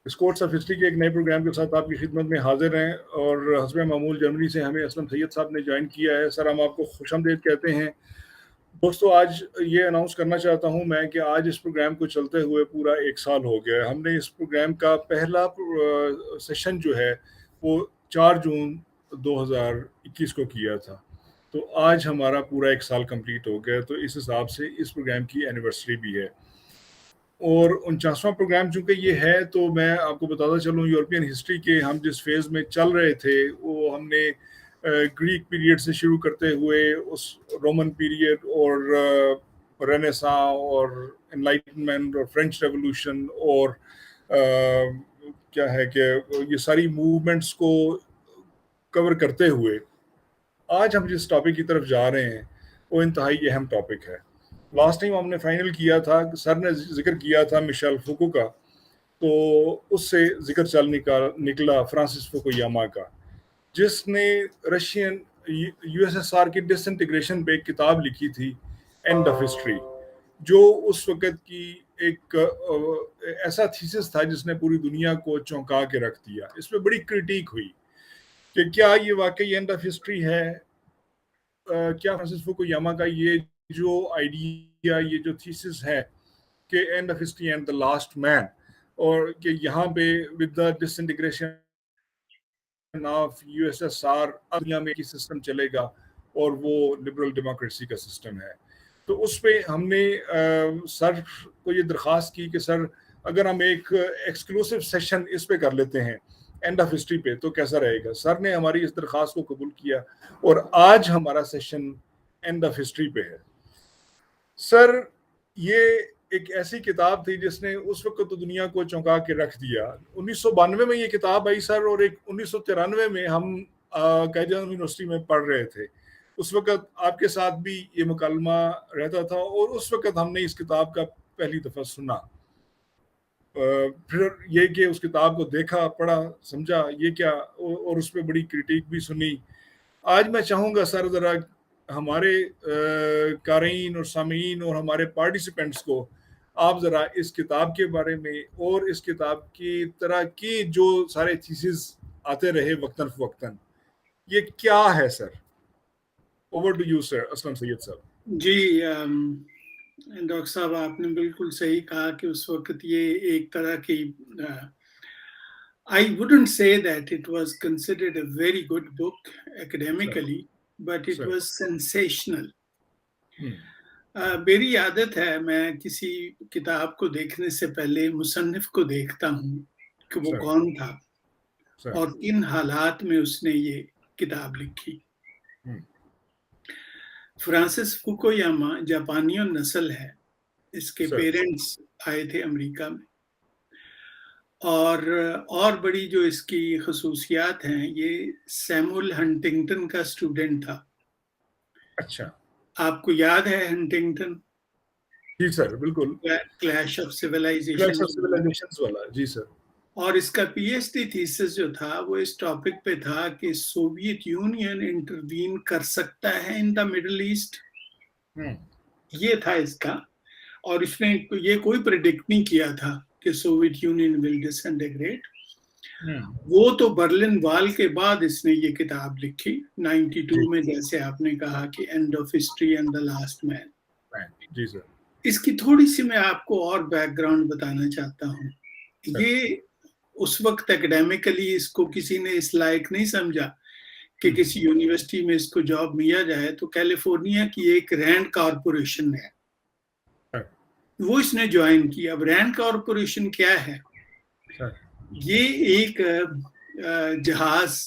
Discourse of history के एक नए प्रोग्राम के साथ आपकी खिदमत में हाजिर हैं और हस्ब मामूल जर्मनी से हमें असलम सैयद साहब ने ज्वाइन किया है। सर, हम आपको खुशामदीद कहते हैं। दोस्तों, आज ये अनाउंस करना चाहता हूँ मैं कि आज इस प्रोग्राम को चलते हुए पूरा 1 साल हो गया। हमने इस प्रोग्राम का पहला सेशन जो है वो 4 जून 2021 को किया था। तो आज हमारा पूरा 1 साल कंप्लीट हो गया। तो इस हिसाब से इस प्रोग्राम की एनिवर्सरी भी है और 49वां प्रोग्राम चूंकि ये है, तो मैं आपको बताता चलूँ, यूरोपियन हिस्ट्री के हम जिस फेज़ में चल रहे थे वो हमने ग्रीक पीरियड से शुरू करते हुए उस रोमन पीरियड और रेनेसां और एनलाइटनमेंट और फ्रेंच रेवोल्यूशन और क्या है कि ये सारी मूवमेंट्स को कवर करते हुए आज हम जिस टॉपिक की तरफ जा रहे हैं वो इंतहाई अहम टॉपिक है। लास्ट टाइम हमने फाइनल किया था, सर ने जिक्र किया था मिशेल फुको का, तो उससे जिक्र चल निकला फ्रांसिस फुकुयामा का, जिसने रशियन यूएसएसआर की डिसइंटीग्रेशन पे एक किताब लिखी थी, एंड ऑफ हिस्ट्री, जो उस वक्त की एक ऐसा थीसिस था जिसने पूरी दुनिया को चौंका के रख दिया। इसमें बड़ी क्रिटिक हुई कि क्या ये वाकई एंड ऑफ हिस्ट्री है, क्या फ्रांसिस फुकुयामा का ये जो आइडिया, ये जो थीसिस है कि end of history and the last man, और कि यहाँ पे with the disintegration of USSR दुनिया में सिस्टम चलेगा और वो लिबरल डेमोक्रेसी का सिस्टम है। तो उस पे हमने सर को ये दरख्वास्त की कि सर, अगर हम एक एक्सक्लूसिव सेशन इस पे कर लेते हैं एंड ऑफ हिस्ट्री पे तो कैसा रहेगा। सर ने हमारी इस दरख्वास्त को कबूल किया और आज हमारा सेशन एंड ऑफ हिस्ट्री पे है। सर, ये एक ऐसी किताब थी जिसने उस वक्त तो दुनिया को चौंका के रख दिया। 1992 में ये किताब आई सर, और एक 1993 में हम क्वाइड-इ-आज़म यूनिवर्सिटी में पढ़ रहे थे। उस वक्त आपके साथ भी ये मुकालमा रहता था और उस वक्त हमने इस किताब का पहली दफ़ा सुना। फिर ये कि उस किताब को देखा, पढ़ा, समझा ये क्या, और उस पर बड़ी क्रिटिक भी सुनी। आज मैं चाहूँगा सर, ज़रा हमारे क़ारीन और सामीन और हमारे पार्टिसिपेंट्स को आप ज़रा इस किताब के बारे में और इस किताब की तरह की जो सारे थीसिस आते रहे वक्तन फ़वक्तन, ये क्या है sir. Over to you sir, Aslam Syed साहब। जी, डॉक्टर साहब, आपने बिल्कुल सही कहा कि उस वक्त ये एक तरह की I wouldn't say that it was considered a very good book academically, but it was sensational. मेरी आदत है, मैं किसी किताब को देखने से पहले मुसन्निफ को देखता हूँ कि वो कौन था और किन हालात में उसने ये किताब लिखी। फ्रांसिस फुकुयामा जापानियों नस्ल है, इसके पेरेंट्स आए थे अमेरिका में, और बड़ी जो इसकी खसूसियात हैं, ये सैमुअल हंटिंगटन का स्टूडेंट था। अच्छा, आपको याद है हंटिंगटन? जी सर, बिल्कुल। क्लैश ऑफ सिविलाइजेशंस वाला, जी सर। और इसका पीएचडी थीसिस जो था वो इस टॉपिक पे था कि सोवियत यूनियन इंटरवीन कर सकता है इन द मिडिल ईस्ट। ये था इसका, और इसने ये कोई प्रेडिक्ट नहीं किया था कि सोवियत यूनियन विल डिसइंटीग्रेट। वो तो बर्लिन वॉल के बाद इसने ये किताब लिखी 92 में, जैसे आपने कहा कि end of history and the last man. जी सर। इसकी थोड़ी सी मैं आपको और बैकग्राउंड बताना चाहता हूँ। ये उस वक्त एकेडमिकली इसको किसी ने इस लायक नहीं समझा कि किसी यूनिवर्सिटी में इसको जॉब मिला जाए, तो कैलिफोर्निया की एक रैंड कॉरपोरेशन है, वो इसने ज्वाइन किया। अब रैंड कॉरपोरेशन क्या है? ये एक जहाज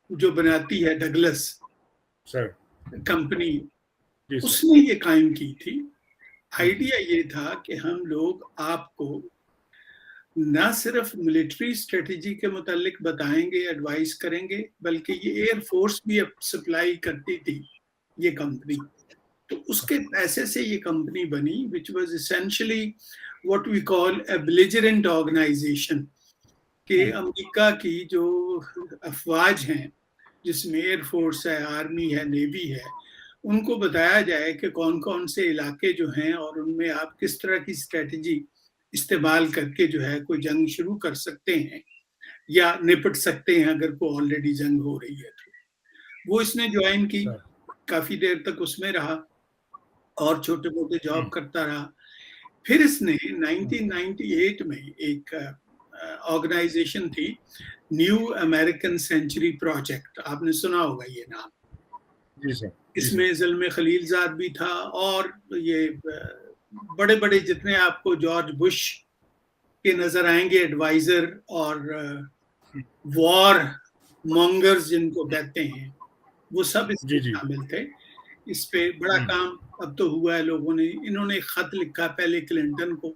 जो बनाती है डगलस कंपनी, उसने ये कायम की थी। आइडिया ये था कि हम लोग आपको ना सिर्फ मिलिट्री स्ट्रेटेजी के मुतालिक बताएंगे, एडवाइस करेंगे, बल्कि ये एयर फोर्स भी सप्लाई करती थी ये कंपनी। तो उसके पैसे से ये कंपनी बनी, which was essentially what we call a belligerent organization, कि अमेरिका की जो अफवाज हैं, जिसमें एयर फोर्स है, आर्मी है, नेवी है, उनको बताया जाए कि कौन कौन से इलाके जो हैं और उनमें आप किस तरह की स्ट्रेटजी इस्तेमाल करके जो है कोई जंग शुरू कर सकते हैं या निपट सकते हैं अगर कोई ऑलरेडी जंग हो रही है तो। वो इसने ज्वाइन की, काफी देर तक उसमें रहा और छोटे मोटे जॉब करता रहा। फिर इसने 1998 में एक ऑर्गेनाइजेशन थी, न्यू अमेरिकन सेंचुरी प्रोजेक्ट, आपने सुना होगा ये नाम। जी सर। इसमें ज़ल्मे खलीलजाद भी था और ये बड़े बड़े जितने आपको जॉर्ज बुश के नजर आएंगे एडवाइजर और वॉर मॉन्गर्स जिनको कहते हैं, वो सब इसमें शामिल थे। इस पे बड़ा काम अब तो हुआ है, लोगों ने, इन्होंने एक खत लिखा पहले क्लिंटन को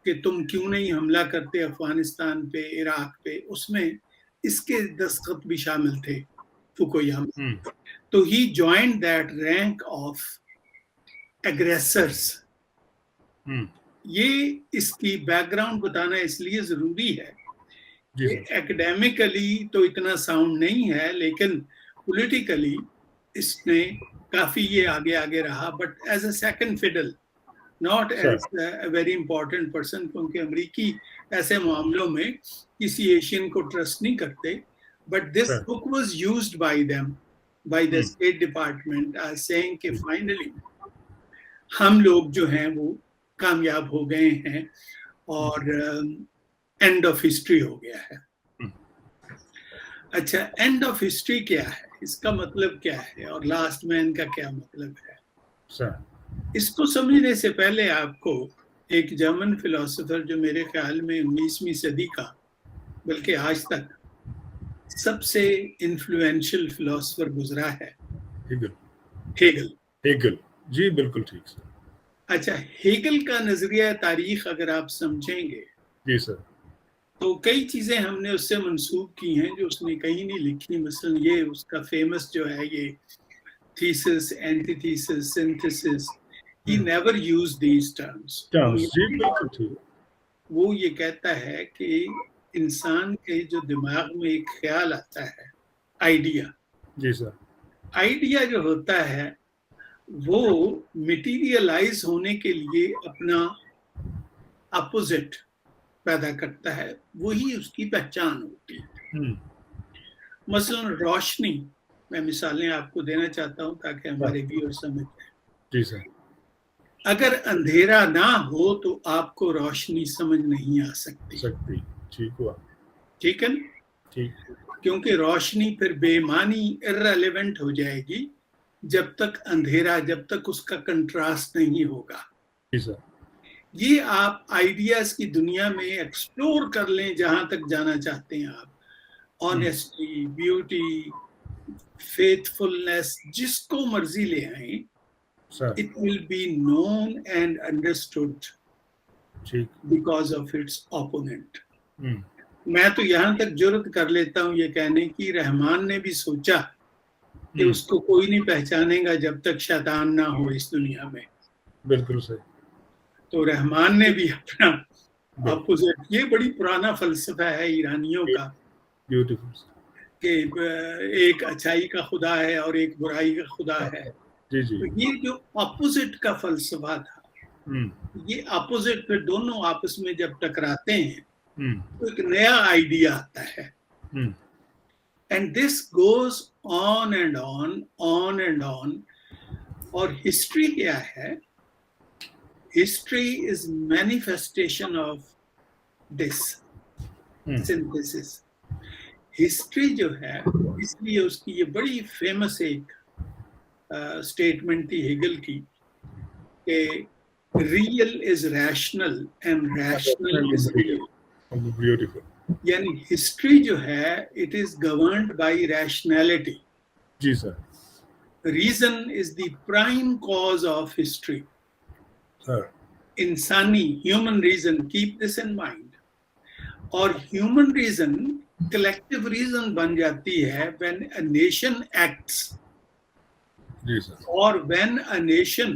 कि तुम क्यों नहीं हमला करते अफगानिस्तान पे, इराक पे, उसमें इसके दस्तखत भी शामिल थे, फुकुयामा। तो ही joined that rank of aggressors. ये इसकी बैकग्राउंड बताना इसलिए जरूरी है कि एकेडमिकली तो इतना साउंड नहीं है, लेकिन पॉलिटिकली इसने काफी ये आगे आगे रहा, but as a second fiddle, not as a very important person, क्योंकि अमेरिकी ऐसे मामलों में किसी एशियन को ट्रस्ट नहीं करते। But this book was used by them, by the state department, as saying कि फाइनली हम लोग जो हैं वो कामयाब हो गए हैं और एंड ऑफ हिस्ट्री हो गया है। अच्छा, एंड ऑफ हिस्ट्री क्या है, इसका मतलब क्या है, और लास्ट मैन का क्या मतलब है इसको समझने से पहले आपको एक जर्मन फिलोसोफर, जो मेरे ख्याल में 19वीं सदी का, बल्कि आज तक सबसे इन्फ्लुएंशियल फिलोसोफर गुजरा है, हेगल। जी बिल्कुल ठीक सर। अच्छा, हेगल का नजरिया तारीख अगर आप समझेंगे जी सर, तो कई चीजें हमने उससे मंसूब की हैं जो उसने कहीं नहीं लिखी। मसलन ये उसका फेमस जो है ये thesis, antithesis, synthesis, he never used these terms। वो ये कहता है कि इंसान के जो दिमाग में एक ख्याल आता है, आइडिया, जी सर, आइडिया जो होता है वो मटेरियलाइज होने के लिए अपना अपोजिट पैदा करता है, वही उसकी पहचान होती है। मसलन रोशनी, मैं मिसालें आपको देना चाहता हूं ताकि हमारे व्यूअर्स समझ जाए। जी सर। अगर अंधेरा ना हो तो आपको रोशनी समझ नहीं आ सकती। ठीक हुआ, ठीक है ना? ठीक। क्योंकि रोशनी फिर बेमानी, इररिलेवेंट हो जाएगी जब तक अंधेरा, जब तक उसका कंट्रास्ट नहीं होगा। जी सर। ये आप आइडियाज की दुनिया में एक्सप्लोर कर लें, जहां तक जाना चाहते हैं आप, ऑनेस्टी, ब्यूटी, फेथफुलनेस, जिसको मर्जी ले आए, it will be known and understood because of its opponent। मैं तो यहां तक जुर्रत कर लेता हूं ये कहने की, रहमान ने भी सोचा कि उसको कोई नहीं पहचानेगा जब तक शैतान ना हो इस दुनिया में। बिल्कुल सही। तो रहमान ने भी अपना अपोजिट, ये बड़ी पुराना फलसफा है ईरानियों का, ब्यूटीफुल, कि एक अच्छाई का खुदा है और एक बुराई का खुदा है। तो ये जो अपोजिट का फलसफा था, ये अपोजिट फिर दोनों आपस में जब टकराते हैं तो एक नया आइडिया आता है। And this goes on and on, on and on. और हिस्ट्री क्या है? History is manifestation of this synthesis. History जो है, इसलिए उसकी ये बड़ी फेमस एक स्टेटमेंट थी हेगल की कि real is rational and rational is real. Beautiful. यानी हिस्ट्री जो है, it is governed by rationality. जी sir. Reason is the prime cause of history. Sir, इंसानी, human reason, keep this in mind. और human reason collective reason बन जाती है when a nation acts, or when a nation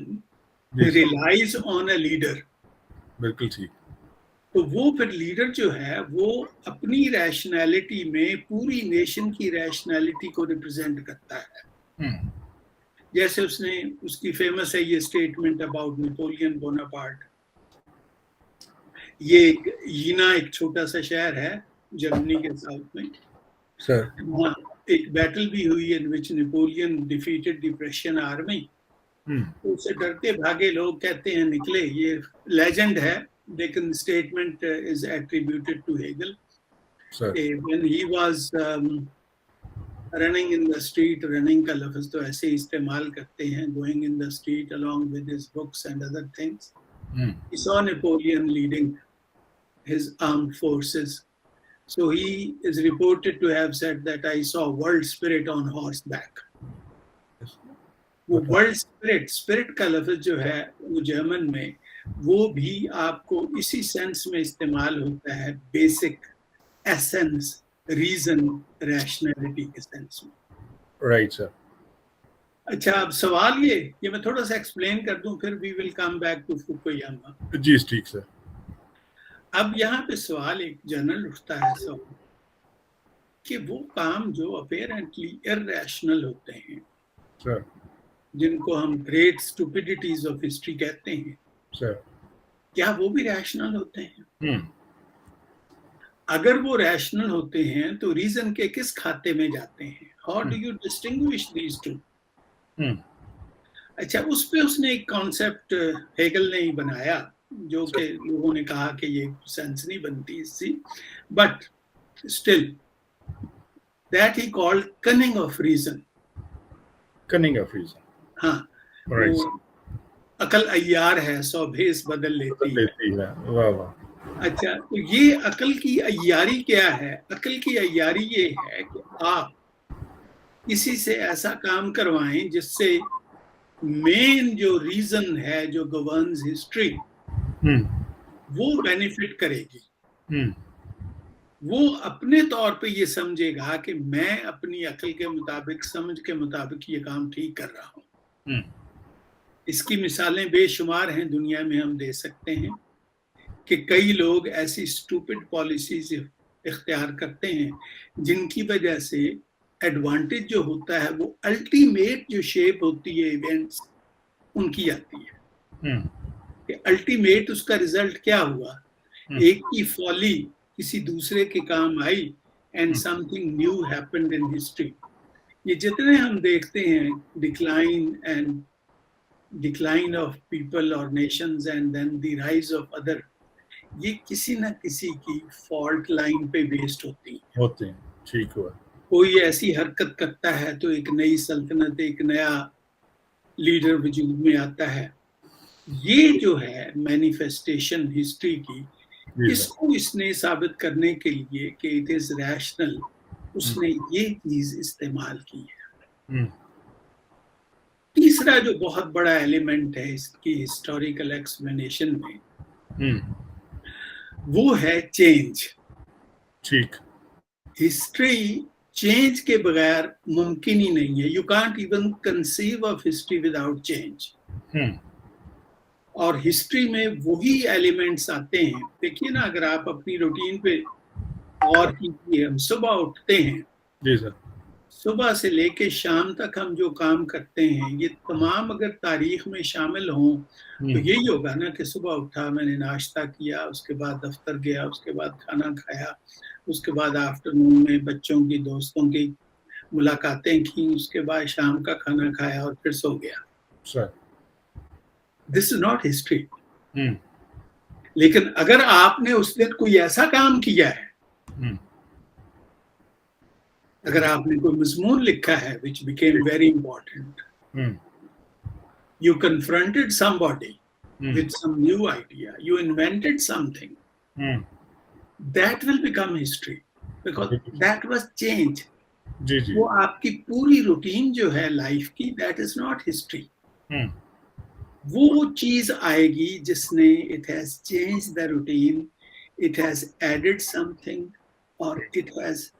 relies on a leader। बिल्कुल ठीक। तो वो फिर लीडर जो है वो अपनी रैशनैलिटी में पूरी नेशन की रैशनैलिटी को रिप्रेजेंट करता है। जैसे उसकी फेमस है ये स्टेटमेंट अबाउट नेपोलियन बोनापार्ट ये यीना एक छोटा सा शहर है जर्मनी के साउथ में सर। वहाँ एक बैटल भी हुई in which Napoleon defeated the Prussian army. तो उससे डरते भागे लोग कहते हैं निकले, ये लेजेंड है लेकिन statement is attributed to Hegel. When he was running in the street, running का लफ्ज तो ऐसे ही इस्तेमाल करते हैं, going in the street along with his books and other things, he saw Napoleon leading his armed forces. So he is reported to have said that I saw world spirit on horseback. वो world spirit का लफ्ज जो है वो German में वो भी आपको इसी सेंस में इस्तेमाल होता है, बेसिक एसेंस, रीजन, रैशनैलिटी के सेंस में। Right sir. अच्छा, अब सवाल ये मैं थोड़ा सा एक्सप्लेन कर दूं, फिर we will come back to Fukuyama. जी ठीक सर। अब यहाँ पे सवाल एक जनरल उठता है सवाल कि वो काम जो अपेरेंटली इररेशनल होते हैं सर, जिनको हम ग्रेट स्टुपिडिटीज ऑफ हिस्ट्री कहते हैं सर, क्या वो भी रैशनल होते हैं? अगर वो रैशनल होते हैं तो रीजन के किस खाते में जाते हैं? How do you distinguish these two? अच्छा, उस पे उसने एक कॉन्सेप्ट हेगल ने ही बनाया जो कि लोगों ने कहा कि ये सेंस नहीं बनती इससे, but still that he called cunning of reason. Cunning of reason, हाँ, राइट। अकल अय्यार है, सौ भेस बदल लेती है। वाह वाह। अच्छा, तो ये अकल की अय्यारी क्या है? अकल की अय्यारी ये है कि आप किसी से ऐसा काम करवाएं जिससे मेन जो रीजन है जो गवर्न्स हिस्ट्री वो बेनिफिट करेगी। वो अपने तौर पे ये समझेगा कि मैं अपनी अकल के मुताबिक, समझ के मुताबिक ये काम ठीक कर रहा हूँ। इसकी मिसालें बेशुमार हैं दुनिया में, हम दे सकते हैं कि कई लोग ऐसी स्टूपिड पॉलिसीज इख्तियार करते हैं जिनकी वजह से एडवांटेज जो होता है वो अल्टीमेट जो शेप होती है इवेंट्स उनकी आती है। कि अल्टीमेट उसका रिजल्ट क्या हुआ? एक की फॉली किसी दूसरे के काम आई and something new happened in history. ये जितने हम देखते हैं डिक्लाइन ऑफ पीपल और nations and then the rise of other, ये किसी ना किसी की फॉल्ट लाइन पे बेस्ड होते हैं। ठीक हुआ। कोई ऐसी हरकत करता है तो एक नई सल्तनत, एक नया लीडर वजूद में आता है। ये जो है मैनिफेस्टेशन हिस्ट्री की, इसको इसने साबित करने के लिए कि इट इज रैशनल, उसने ये चीज इस्तेमाल की है। तीसरा जो बहुत बड़ा एलिमेंट है इसकी हिस्टोरिकल एक्सप्लेनेशन में वो है चेंज। ठीक। हिस्ट्री चेंज के बगैर मुमकिन ही नहीं है। You can't even conceive of history without change. और हिस्ट्री में वही एलिमेंट्स आते हैं। देखिए ना, अगर आप अपनी रूटीन पे और कीजिए, हम सुबह उठते हैं, जी सर, सुबह से लेके शाम तक हम जो काम करते हैं ये तमाम अगर तारीख में शामिल हों तो यही होगा ना कि सुबह उठा, मैंने नाश्ता किया, उसके बाद दफ्तर गया, उसके बाद खाना खाया, उसके बाद आफ्टरनून में बच्चों की, दोस्तों की मुलाकातें की, उसके बाद शाम का खाना खाया और फिर सो गया। Sir, this is not history. लेकिन अगर आपने उस दिन कोई ऐसा काम किया है, अगर आपने कोई मजमून लिखा है which became very important, you confronted somebody with some new idea, you invented something, that will become history because that was change. जी जी। वो आपकी पूरी रूटीन जो है लाइफ की, that is not history. वो चीज आएगी जिसने it has changed the routine, it has added something or it has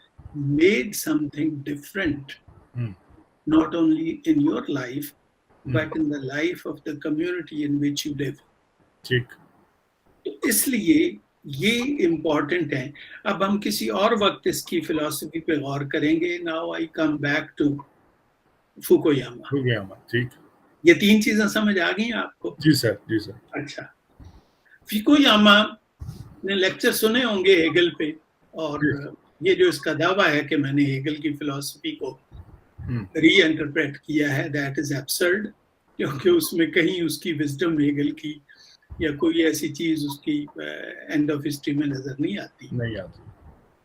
made something different, not only in your life but in the life of the community in which you live. ठीक। तो इसलिए ये important है। अब हम किसी और वक्त इसकी फिलॉसफी पे गौर करेंगे। Now I come back to Fukuyama. ठीक। ये तीन चीजें समझ आ गई आपको? जी सर, जी सर। अच्छा, फुकुयामा ने लेक्चर सुने होंगे हेगल पे, और ये जो इसका दावा है कि मैंने हेगल की फिलॉसफी को रीइंटरप्रेट किया है, दैट इज एब्सर्ड, क्योंकि उसमें कहीं उसकी विजडम हेगल की या कोई ऐसी चीज उसकी एंड ऑफ हिस्ट्री में नजर नहीं आती।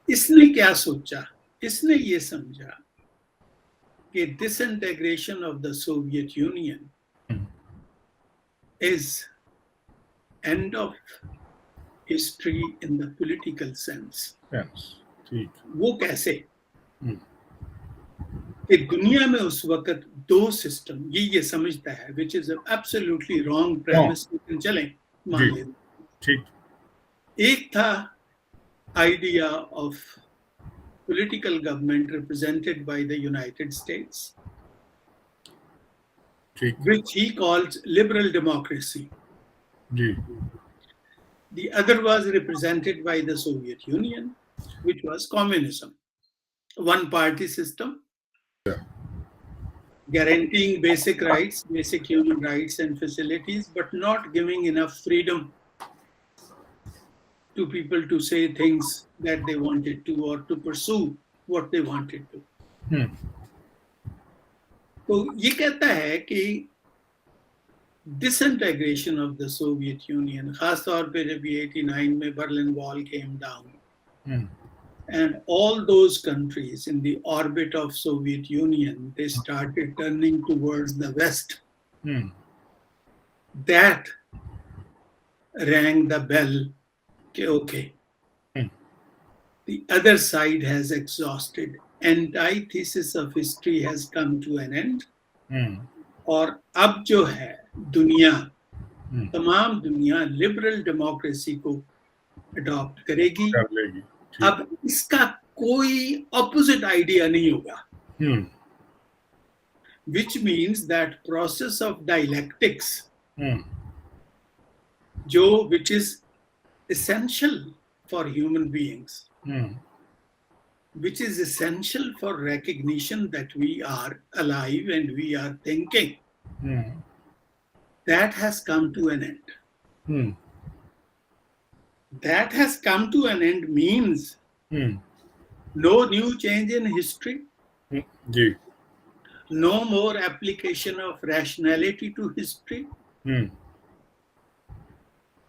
इसने क्या सोचा? इसने ये समझा कि disintegration of the Soviet Union is end of history in the political sense. वो कैसे? कि दुनिया में उस वक्त दो सिस्टम, ये समझता है, which is absolutely wrong premise, लेकिन चलें मान लेते। एक था idea of political government represented by the United States, which he calls liberal democracy. The other was represented by the Soviet Union, which was communism, one-party system, guaranteeing basic rights, basic human rights and facilities, but not giving enough freedom to people to say things that they wanted to or to pursue what they wanted to. तो ये कहता है कि disintegration of the Soviet Union, खास तौर पे जब ये 89 में Berlin Wall came down, and all those countries in the orbit of Soviet Union, they started turning towards the West. That rang the bell. Okay, the other side has exhausted. Antithesis of history has come to an end. और अब जो है दुनिया, तमाम दुनिया liberal democracy को adopt करेगी। अब इसका कोई ऑपोजिट आइडिया नहीं होगा, which means that process of dialectics, जो which is essential for human beings, which is essential for recognition that we are alive and we are thinking, that has come to an end. That has come to an end means no new change in history, no more application of rationality to history,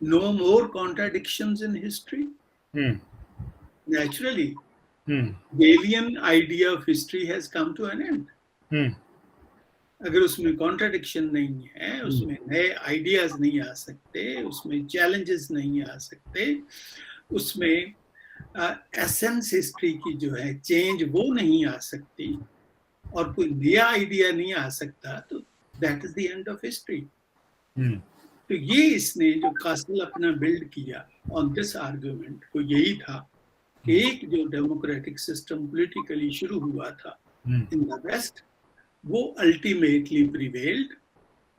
no more contradictions in history. Naturally, the alien idea of history has come to an end. अगर उसमें contradiction नहीं है, उसमें नए ideas नहीं आ सकते, उसमें challenges नहीं आ सकते, उसमें एसेंस हिस्ट्री की जो है चेंज वो नहीं आ सकती, और कोई नया आइडिया नहीं आ सकता, तो that is the end of history. तो ये इसने जो कासल अपना बिल्ड किया ऑन दिस आर्गुमेंट, वो यही था कि एक जो डेमोक्रेटिक सिस्टम पॉलिटिकली शुरू हुआ था इन द वेस्ट, वो अल्टीमेटली प्रिवेल्ड,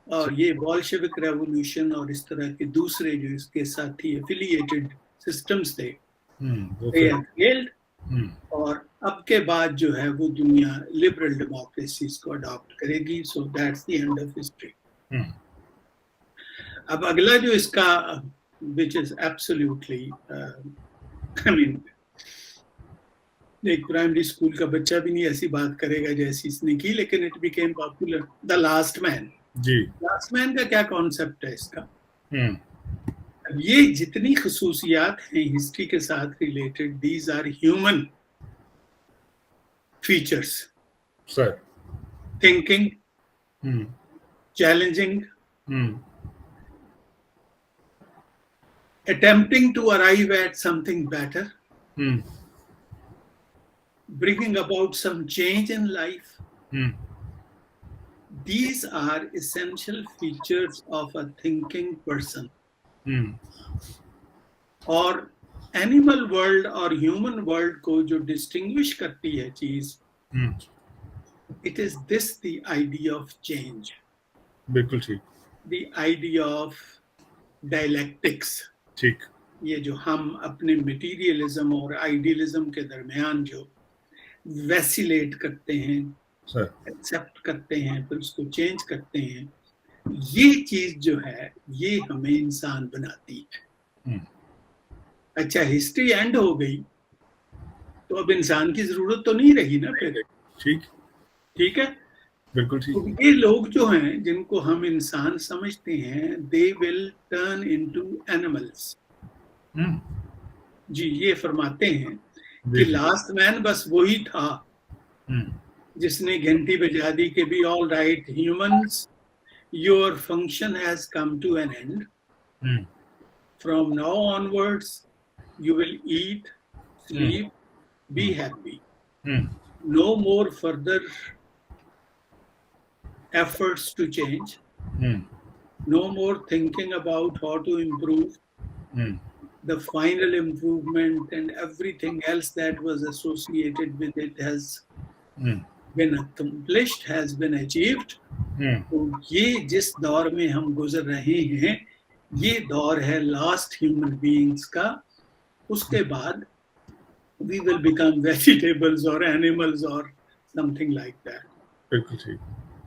और ये बॉल्शेविक रेवोल्यूशन और इस तरह के दूसरे जो इसके साथ ही एफिलिएटेड सिस्टम्स थे, they have failed, और अब के बाद जो है वो दुनिया लिबरल डेमोक्रेसीज को अडॉप्ट करेगी। So that's the end of history. अब अगला जो इसका which is absolutely I mean, एक प्राइमरी स्कूल का बच्चा भी नहीं ऐसी बात करेगा जैसी इसने की, लेकिन it became popular, the last man. Last man का क्या कॉन्सेप्ट है इसका? अब ये जितनी खसूसियात हैं हिस्ट्री के साथ related, these are human features, thinking, challenging, attempting to arrive at something better, bringing about some change in life. These are essential features of a thinking person. और एनिमल वर्ल्ड और ह्यूमन वर्ल्ड को जो distinguish करती है चीज, it is this the idea of change. बिल्कुल ठीक। The idea of dialectics, ठीक। ये जो हम अपने मटीरियलिज्म और आइडियलिज्म के दरमियान जो वैसिलेट करते हैं, एक्सेप्ट करते हैं, फिर उसको चेंज करते हैं, ये चीज जो है ये हमें इंसान बनाती है। अच्छा हिस्ट्री एंड हो गई तो अब इंसान की जरूरत तो नहीं रही ना फिर। ठीक है, बिल्कुल ठीक। तो ये लोग जो हैं जिनको हम इंसान समझते हैं, they will turn into animals. जी ये फरमाते हैं कि लास्ट मैन बस वही था जिसने घंटी बजा दी कि be all right humans, your function has come to an end, from now onwards you will eat, sleep, be happy, no more further efforts to change, no more thinking about how to improve. The final improvement and everything else that was associated with it has been accomplished, has been achieved. तो ये जिस दौर में हम गुजर रहे हैं, ये दौर है लास्ट ह्यूमन बीइंग्स का। उसके बाद we will become vegetables or animals or something like that. बिल्कुल ठीक।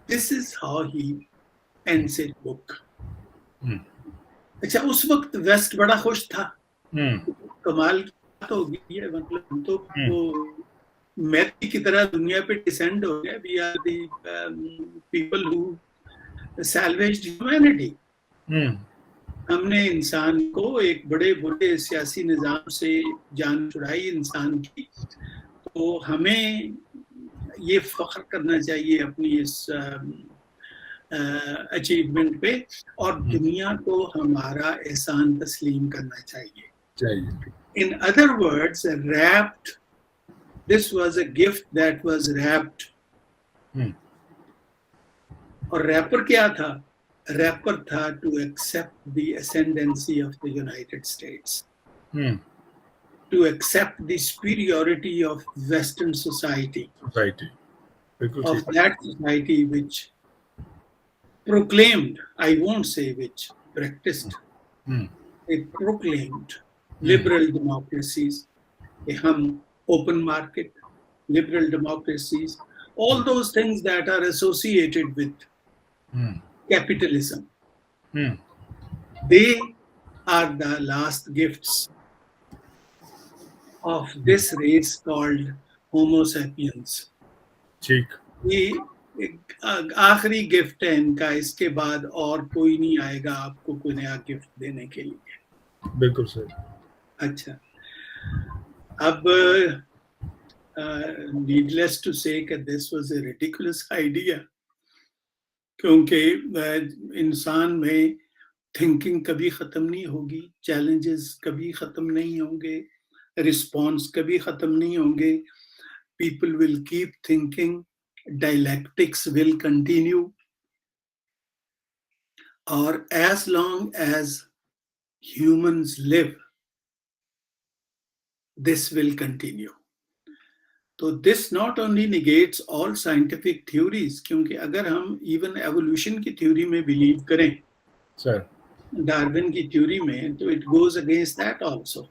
This is how he ends his book. अच्छा उस वक्त वेस्ट बड़ा खुश था, कमाल की बात होगी है, मतलब हम तो मैथी की तरह दुनिया पे डिसेंड हो गए। We are the people who salvaged humanity. हमने इंसान को एक बड़े बुरे सियासी निजाम से जान छुड़ाई इंसान की, तो हमें ये फख्र करना चाहिए अपनी इस अचीवमेंट पे, और दुनिया को हमारा एहसान तस्लीम करना चाहिए। In other words, wrapped, this was a gift that was wrapped. और रैपर क्या था? रैपर था to accept the ascendancy of the United States, to accept the superiority of Western society, of that society which proclaimed, I won't say which practiced, they proclaimed liberal democracies, hum open market, liberal democracies, all those things that are associated with capitalism. They are the last gifts of this race called Homo sapiens. ठीक, ये आखिरी gift है इनका, इसके बाद और कोई नहीं आएगा आपको कोई नया गिफ्ट देने के लिए। बिल्कुल सही। अच्छा, अब नीडलेस टू से कि this was a ridiculous idea, क्योंकि इंसान में थिंकिंग कभी खत्म नहीं होगी, चैलेंजेस कभी खत्म नहीं होंगे, रिस्पॉन्स कभी खत्म नहीं होंगे। People will keep thinking, dialectics will continue, or as long as humans live, this will continue. तो this not only negates all scientific theories, क्योंकि अगर हम even evolution की theory में believe करें, सर, डार्विन की theory में, तो it goes against that also.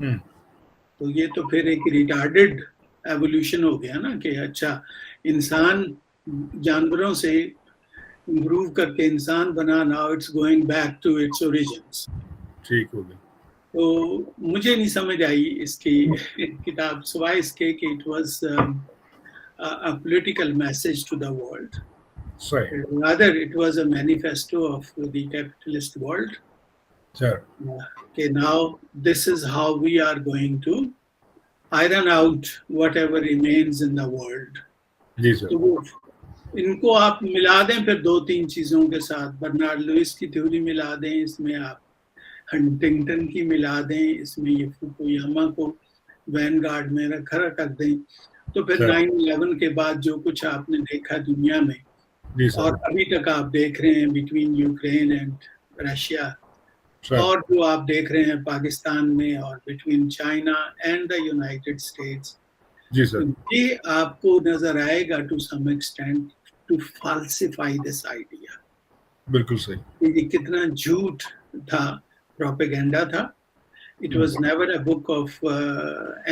तो ये तो फिर एक retarded evolution हो गया ना, कि अच्छा इंसान जानवरों से इम्प्रूव करके इंसान बना, now it's going back to its origins. ठीक हो गया। तो मुझे नहीं समझ आई इसकी किताब, सिवाय इसके कि it was a political message to the world. Right. Rather, it was a manifesto of the capitalist world. Sure. Okay, now this is how we are going to iron out whatever remains in the world. जी sir. तो इनको आप मिला दें फिर दो तीन चीजों के साथ, बर्नार्ड लुइस की थ्योरी मिला दें, इसमें आप हंटिंगटन की मिला दें, इसमें ये फुकुयामा को वैनगार्ड में रख दें, तो फिर 9/11 के बाद जो कुछ आपने देखा दुनिया में, और अभी तक आप देख रहे हैं बिटवीन यूक्रेन एंड रशिया, और जो आप देख रहे हैं पाकिस्तान में, और between China and the United States, जी सर, ये आपको नजर आएगा to some extent to falsify this idea. बिल्कुल सही। ये कितना झूठ था, प्रोपेगेंडा था। It was never a book of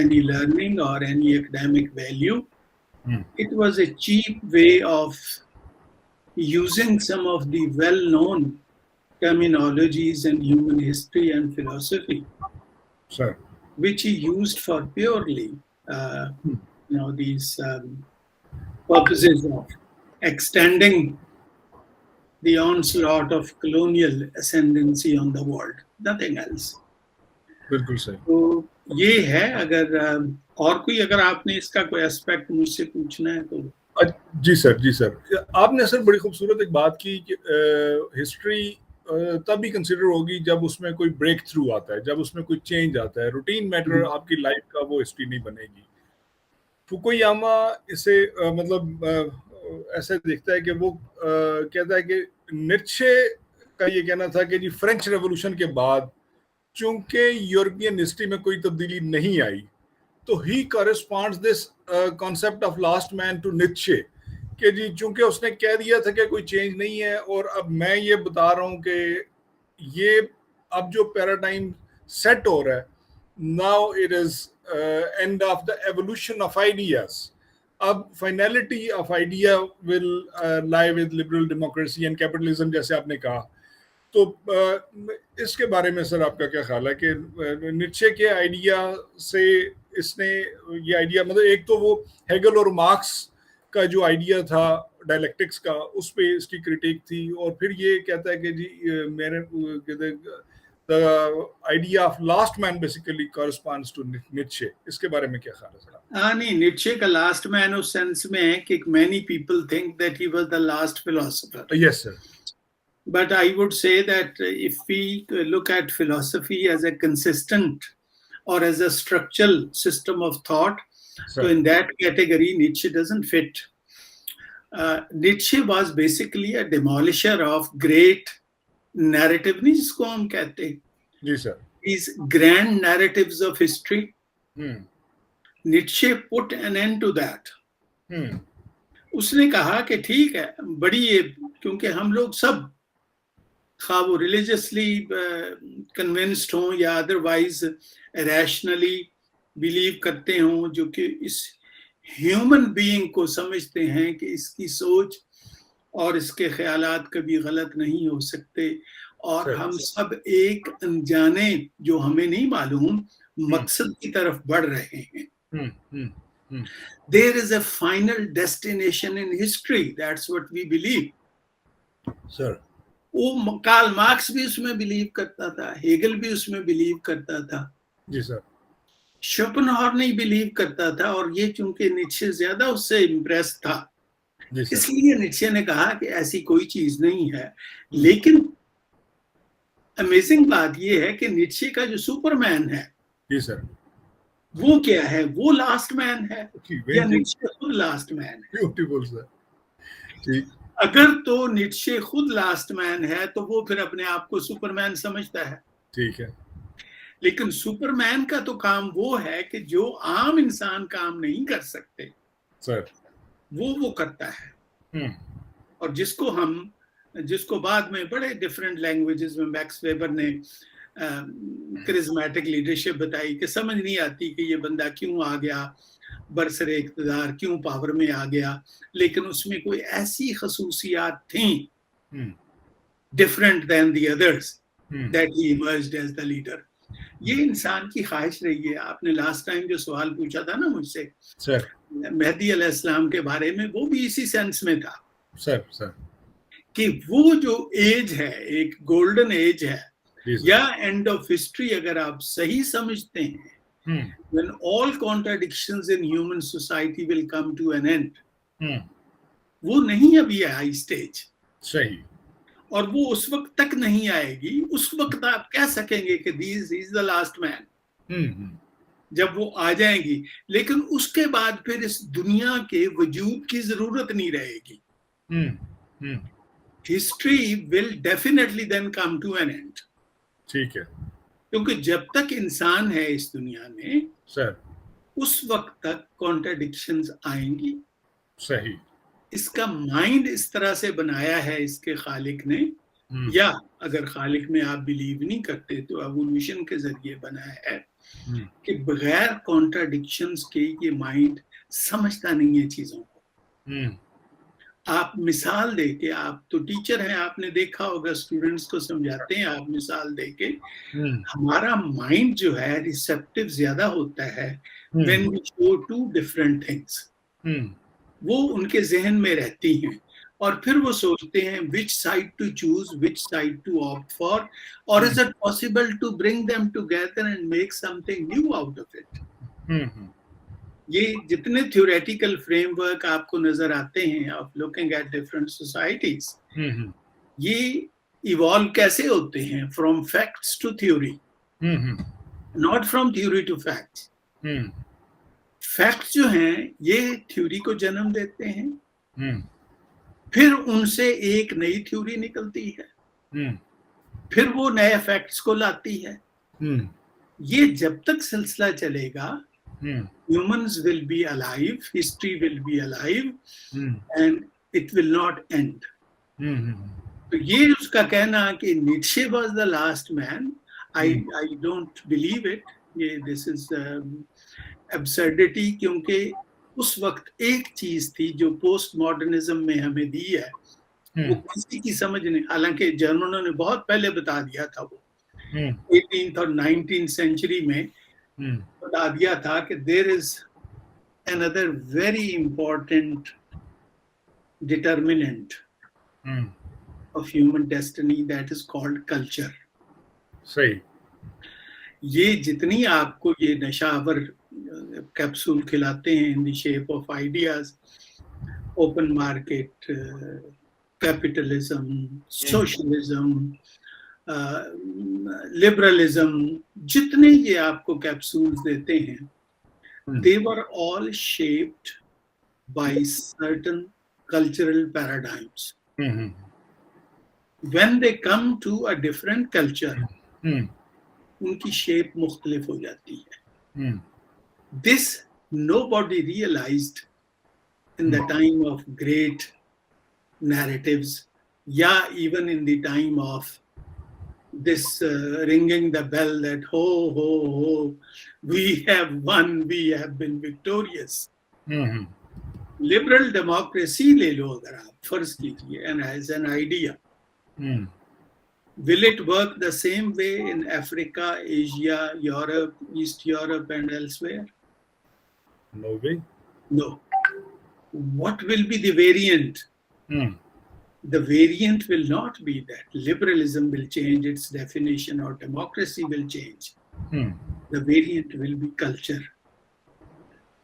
any learning or any academic value. It was a cheap way of using some of the well-known terminologies in human history and philosophy. Sure. which he used for purely, these purposes of extending the onslaught of colonial ascendancy on the world, nothing else. बिल्कुल सही। तो ये है, अगर और कोई, अगर आपने इसका कोई एस्पेक्ट मुझसे पूछना है तो। जी सर, जी सर। आपने सर बड़ी खूबसूरत एक बात की कि हिस्ट्री तभी कंसिडर होगी जब उसमें कोई ब्रेक थ्रू आता है, जब उसमें कोई चेंज आता है। रूटीन मैटर आपकी लाइफ का वो हिस्ट्री नहीं बनेगी। फुकुयामा इसे ऐसे देखता है कि वो कहता है कि नीत्शे का ये कहना था कि जी फ्रेंच रेवोल्यूशन के बाद चूंकि यूरोपियन हिस्ट्री में कोई तब्दीली नहीं आई, तो ही corresponds this concept of last man to Nietzsche कि जी चूंकि उसने कह दिया था कि कोई चेंज नहीं है, और अब मैं ये बता रहा हूँ कि ये अब जो पैराडाइम सेट हो रहा है, now it is end of the evolution of ideas. अब finality of idea will lie with liberal democracy and capitalism, जैसे आपने कहा। तो इसके बारे में सर आपका क्या ख्याल है कि नीत्शे के आइडिया से इसने ये आइडिया, मतलब एक तो वो हेगल और मार्क्स का जो आइडिया था डायलेक्टिक्स का, उस पे इसकी क्रिटिक थी, और फिर ये कहता है कि जी मेरे the idea of last man basically corresponds to Nietzsche. इसके बारे में क्या ख्याल है सर? नहीं, नीत्शे का लास्ट मैन उस सेंस में है कि many people think that he was the last philosopher. Yes sir. But I would say that if we look at philosophy as a consistent or as a structural system of thought, so in that category Nietzsche doesn't fit. Nietzsche was basically a demolisher of great narrative, नहीं जिसको हम कहते हैं, जी sir, these grand narratives of history. Nietzsche put an end to that. उसने कहा कि ठीक है, बड़ी ये, क्योंकि हम लोग सब, खा वो रिलीजियसली कन्विंस्ड हों या अदरवाइज रैशनली बिलीव करते हों, जो कि इस ह्यूमन बीइंग को समझते हैं कि इसकी सोच और इसके ख्यालात कभी गलत नहीं हो सकते, और हम सब एक अनजाने, जो हमें नहीं मालूम, मकसद की तरफ बढ़ रहे हैं। There is a final destination in history. That's what we believe. Sir. वो कार्ल मार्क्स भी उसमें बिलीव करता था, हेगल भी उसमें बिलीव करता था। जी सर। शोपेनहावर नहीं बिलीव करता था, और ये चूंकि नीत्शे ज्यादा उससे इम्प्रेस था, इसलिए नीत्शे ने कहा कि ऐसी कोई चीज नहीं है। लेकिन अमेजिंग बात ये है कि नीत्शे का जो सुपरमैन है, जी सर, वो क्या है? वो लास्ट मैन है या नीत्शे खुद लास्ट मैन है? Beautiful sir. ठीक, अगर तो नीत्शे खुद लास्ट मैन है तो वो फिर अपने आप को सुपरमैन समझता है। ठीक है। लेकिन सुपरमैन का तो काम वो है कि जो आम इंसान काम नहीं कर सकते सर, वो करता है। और जिसको बाद में बड़े डिफरेंट लैंग्वेजेस में मैक्स वेबर ने करिज्मेटिक लीडरशिप बताई कि समझ नहीं आती कि ये बंदा क्यों आ गया, बरसरे इक़्तिदार क्यों पावर में आ गया, लेकिन उसमें कोई ऐसी खसूसियात थी different than the others that he emerged as the leader. ये इंसान की ख्वाहिश रही है। आपने लास्ट टाइम जो सवाल पूछा था ना मुझसे सर, मेहदी अलैहिस्सलाम के बारे में, वो भी इसी सेंस में था सर कि वो जो एज है, एक गोल्डन एज है या एंड ऑफ हिस्ट्री, अगर आप सही समझते हैं, when all contradictions in human society will come to an end, वो नहीं अभी आई स्टेज। सही। और वो उस वक्त तक नहीं आएगी। उस वक्त आप कह सकेंगे कि this is the last man, जब वो आ जाएंगी। लेकिन उसके बाद फिर इस दुनिया के वजूद की जरूरत नहीं रहेगी। History will definitely then come to an end. ठीक है। क्योंकि जब तक इंसान है इस दुनिया में सर, उस वक्त तक कॉन्ट्राडिक्शंस आएंगी। सही। इसका माइंड इस तरह से बनाया है इसके खालिक ने, या अगर खालिक में आप बिलीव नहीं करते तो एवोल्यूशन के जरिए बनाया है कि बगैर कॉन्ट्राडिक्शंस के ये माइंड समझता नहीं है चीजों को। आप मिसाल देके, आप तो टीचर हैं, आपने देखा होगा स्टूडेंट्स को समझाते हैं आप मिसाल देके, हमारा माइंड जो है रिसेप्टिव ज्यादा होता है when we show to different things, वो उनके जहन में रहती हैं और फिर वो सोचते हैं which side to choose, which side to opt for, और is it possible to bring them together and make something new out of it. ये जितने थ्योरेटिकल फ्रेमवर्क आपको नजर आते हैं of looking at different societies, ये इवॉल्व कैसे होते हैं? From facts to theory, not from theory to facts. Facts जो हैं ये थ्योरी को जन्म देते हैं, फिर उनसे एक नई थ्योरी निकलती है, फिर वो नए फैक्ट्स को लाती है। ये जब तक सिलसिला चलेगा, humans will be alive, history will be alive, and it will not end. तो ये उसका कहना कि Nietzsche was the last man, I don't believe it. ये this is absurdity, क्योंकि उस वक्त एक चीज थी जो पोस्ट मॉडर्निज्म में हमें दी है, वो किसी की समझ नहीं, हालांकि जर्मनों ने बहुत पहले बता दिया था, वो 18th और 19th सेंचुरी में बता दिया था कि there is another very important determinant of human destiny, that is called culture. सही। ये जितनी आपको ये नशावर कैप्सूल खिलाते हैं in the shape of ideas, open market, capitalism, socialism, liberalism, जितने ये आपको कैप्सूल्स देते हैं, they were all shaped by certain cultural paradigms. When they come to a different culture, उनकी शेप मुख्तलिफ हो जाती है। This nobody realized in the time of great narratives, या even in the time of this ringing the bell that ho ho ho, we have won, we have been victorious. Liberal democracy ले लो अगर आप फर्ज कीजिए, and as an idea, will it work the same way in Africa, Asia, Europe, East Europe and elsewhere? No way. No. What will be the variant? The variant will not be that liberalism will change its definition or democracy will change. The variant will be culture.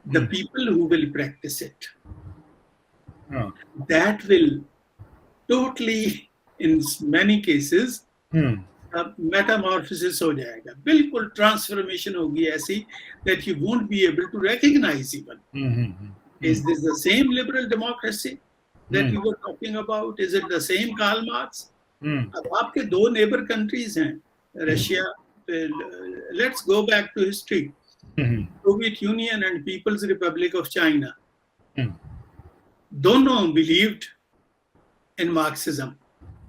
The people who will practice it. That will totally, in many cases, metamorphosis हो जाएगा, बिल्कुल transformation होगी ऐसी that you won't be able to recognize even. Is this the same liberal democracy that you were talking about? Is it the same Karl Marx? अब आपके दो neighbor countries हैं, Russia, let's go back to history, Soviet Union and People's Republic of China. दोनों believed in Marxism.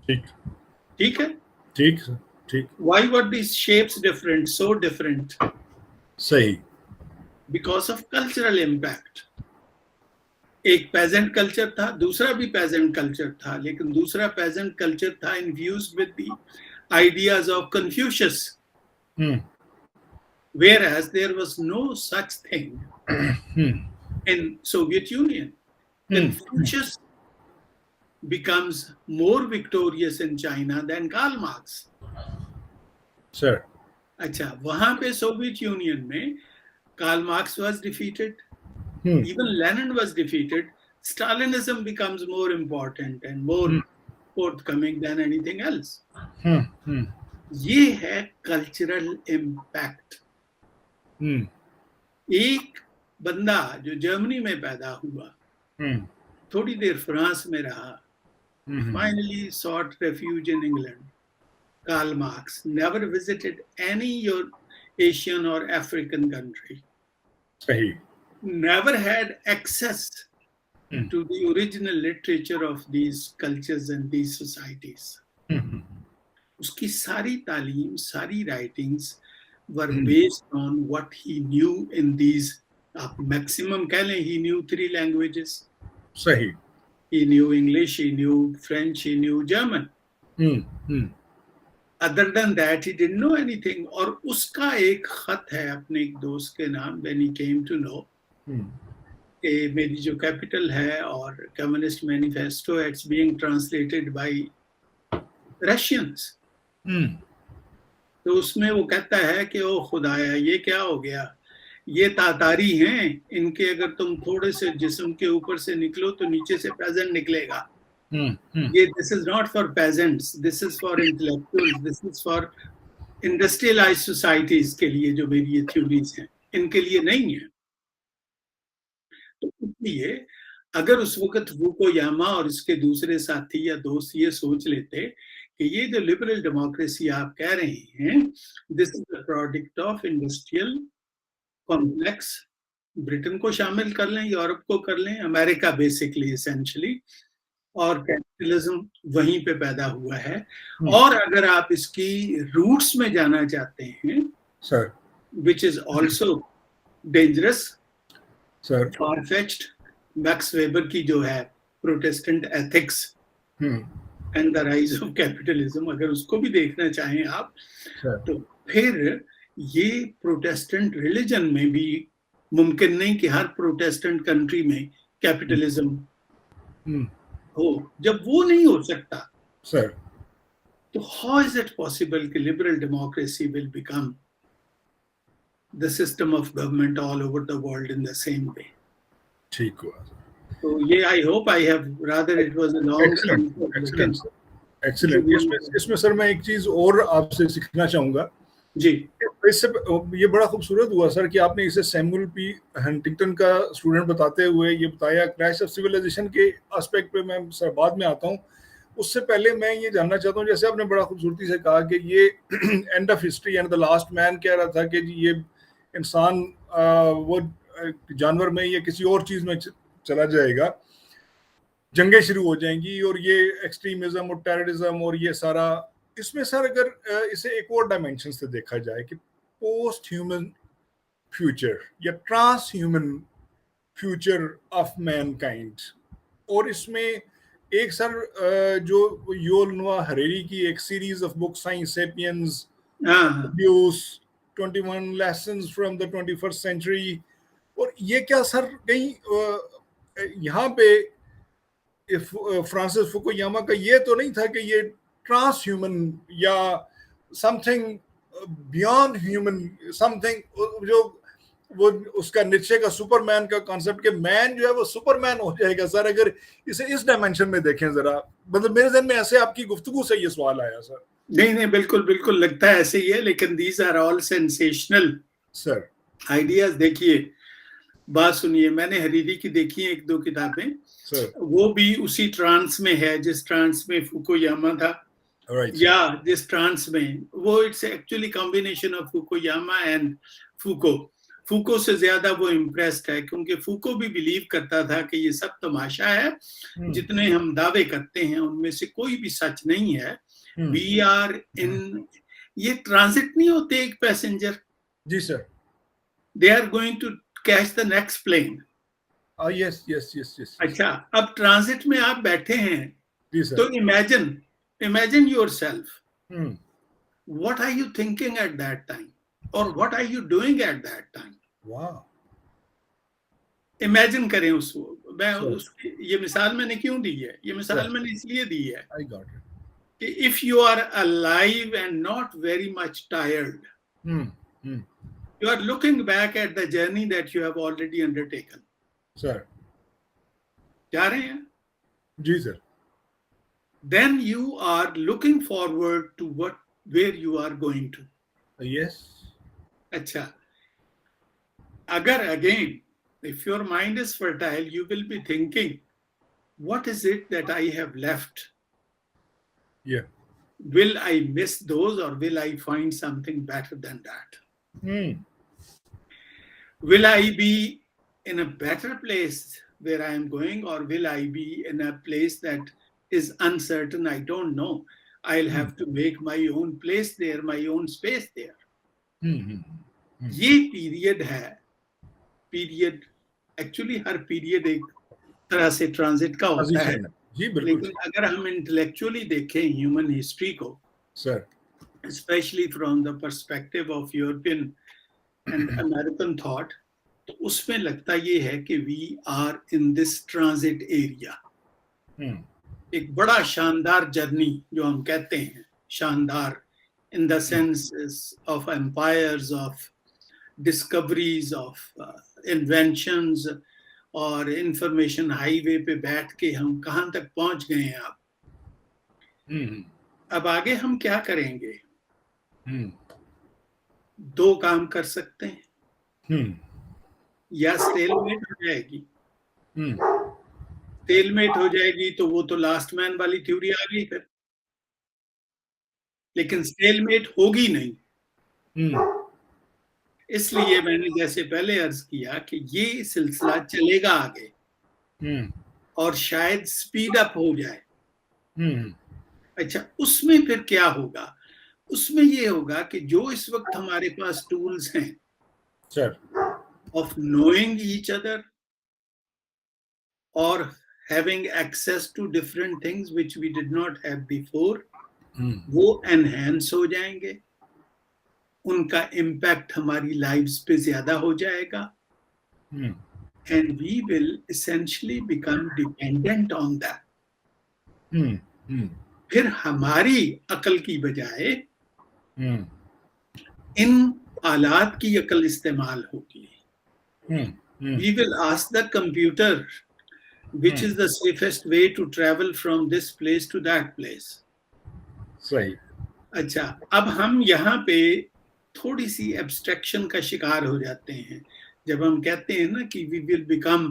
ठीक है? ठीक. Why were these shapes different, so different? सही. Because of cultural impact. एक peasant culture था, दूसरा भी peasant culture था, लेकिन दूसरा peasant culture था infused with the ideas of Confucius. Whereas there was no such thing in Soviet Union. Confucius becomes more victorious in China than Karl Marx. Sir. अच्छा, वहां पे Soviet Union में Karl Marx was defeated. Even Lenin was defeated. Stalinism becomes more important and more forthcoming than anything else. ये है cultural impact. एक बंदा जो Germany में पैदा हुआ, थोड़ी देर फ्रांस में रहा, finally sought refuge in England. Karl Marx never visited any Asian or African country. सही. Never had access to the original literature of these cultures and these societies. उसकी सारी तालीम, सारी writings were based on what he knew in these, आप maximum कह लें, he knew 3 languages. सही. He knew English, he knew French, he knew German. Other than that, he didn't know anything. और उसका एक खत है अपने एक दोस्त के नाम, when he came to know कि मेरी जो कैपिटल है और communist manifesto, it's being translated by Russians. तो उसमें वो कहता है कि ओ खुदाया, ये क्या हो गया, ये तातारी हैं, इनके अगर तुम थोड़े से जिस्म के ऊपर से निकलो तो नीचे से पेजेंट निकलेगा. ये this is not for peasants, this is for intellectuals, this is for industrialized societies के लिए जो मेरी ये theories हैं, इनके लिए नहीं है. तो इसलिए अगर उस वक्त फुकुयामा और इसके दूसरे साथी या दोस्त ये सोच लेते कि ये जो लिबरल डेमोक्रेसी आप कह रहे हैं, this is the product of industrial complex, Britain को शामिल कर लें, यूरोप को कर लें, अमेरिका बेसिकली एसेंशियली, और कैपिटलिज्म वहीं पे पैदा हुआ है. और अगर आप इसकी रूट्स में जाना चाहते हैं, sir, which is also dangerous, sir, far fetched, Max Weber की जो है Protestant ethics and the rise of capitalism, अगर उसको भी देखना चाहें आप, तो फिर ये प्रोटेस्टेंट रिलीजन में भी मुमकिन नहीं कि हर प्रोटेस्टेंट कंट्री में कैपिटलिज्म हो. जब वो नहीं हो सकता, सर, तो हाउ इज इट पॉसिबल कि liberal democracy will become the system of government all over the world in the same way? ठीक हुआ. तो ये I hope I have rather it was a long excellent. इसमें sir मैं एक चीज और आपसे सीखना चाहूंगा जी. इससे ये बड़ा खूबसूरत हुआ सर कि आपने इसे सैमुअल पी हंटिंगटन का स्टूडेंट बताते हुए ये बताया. क्रैश ऑफ सिविलाइजेशन के एस्पेक्ट पे मैं सर बाद में आता हूँ. उससे पहले मैं ये जानना चाहता हूँ, जैसे आपने बड़ा खूबसूरती से कहा कि ये and of history and the last man कह रहा था कि जी ये इंसान वो जानवर में या किसी और चीज में चला जाएगा, जंगें शुरू हो जाएंगी और ये एक्सट्रीमिज्म और टेररिज्म और ये सारा. इसमें सर अगर इसे एक और डायमेंशन से देखा जाए कि पोस्ट ह्यूमन फ्यूचर या trans human future of mankind, और इसमें एक सर जो योल नोआ हरेरी की एक series of book science Sapiens, Deus 21 lessons from the 21st century, और ये क्या सर कहीं यहाँ पे फ्रांसिस फुकुयामा का ये तो नहीं था कि ये ट्रांस ह्यूमन या समथिंग बियॉन्ड ह्यूमन, समथिंग जो वो उसका नीचे का सुपरमैन का कॉन्सेप्ट के मैन जो है वो सुपरमैन हो जाएगा सर, अगर इसे इस डायमेंशन में देखें जरा? मतलब मेरे ज़हन में ऐसे आपकी गुफ्तगू से ये सवाल आया सर. नहीं बिल्कुल बिल्कुल लगता है ऐसे ही है, लेकिन these are all sensational sir ideas. देखिए, बात सुनिए, मैंने हरीरी की देखी है एक दो किताबें, वो भी उसी ट्रांस में है जिस ट्रांस में फुकुयामा था. या जिस ट्रांस में वो, it's actually combination of Fukuyama and Foucault से ज्यादा वो इम्प्रेस्ड है, क्योंकि फूको भी बिलीव करता था कि ये सब तमाशा है, जितने हम दावे करते हैं उनमें से कोई भी सच नहीं है. वी आर इन, ये ट्रांजिट नहीं होते एक पैसेंजर, जी sir, they are going to catch the next plane. Yes yes yes yes. अच्छा, अब ट्रांजिट में आप बैठे हैं, जी सर, तो imagine yourself, what are you thinking at that time, or what are you doing at that time? Wow. Imagine करें उसको. मैं उसकी ये मिसाल मैंने क्यों दी है? ये मिसाल मैंने इसलिए दी है I got it. कि if you are alive and not very much tired, you are looking back at the journey that you have already undertaken. Sir. जा रहे हैं? जी sir. Then you are looking forward to where you are going to. Yes. अच्छा, अगर again, if your mind is fertile, you will be thinking, what is it that I have left? Yeah. Will I miss those, or will I find something better than that? Will I be in a better place where I am going, or will I be in a place that is uncertain? I don't know. I'll have to make my own place there, my own space there. ये period है. Period actually हर period एक तरह से transit का होता है। जी बिल्कुल। लेकिन अगर हम इंटेलेक्चुअली देखें ह्यूमन हिस्ट्री को, sir, specially from the perspective of European and American thought, तो उसमें लगता ये है कि we are in this transit area. एक बड़ा शानदार जर्नी जो हम कहते हैं, शानदार in the sense of empires, of discoveries, of inventions, और इंफॉर्मेशन हाईवे पे बैठ के हम कहाँ तक पहुंच गए हैं आप। अब आगे हम क्या करेंगे? दो काम कर सकते हैं, या स्टेलमेट हो जाएगी। स्टेलमेट हो जाएगी तो वो तो लास्ट मैन वाली थ्योरी आ गई फिर, लेकिन स्टेलमेट होगी नहीं। इसलिए मैंने जैसे पहले अर्ज किया कि ये सिलसिला चलेगा आगे और शायद स्पीड अप हो जाए। अच्छा, उसमें फिर क्या होगा? उसमें ये होगा कि जो इस वक्त हमारे पास टूल्स हैं sir of knowing each other और having access to different things which we did not have before, वो एनहांस हो जाएंगे, उनका इम्पैक्ट हमारी लाइव्स पे ज्यादा हो जाएगा, and we will essentially become dependent on that. फिर हमारी अकल की बजाय इन आलात की अकल इस्तेमाल होगी। We will ask the computer which is the safest way to travel from this place to that place. सही। अच्छा, अब हम यहाँ पे थोड़ी सी एब्स्ट्रैक्शन का शिकार हो जाते हैं जब हम कहते हैं ना कि we will become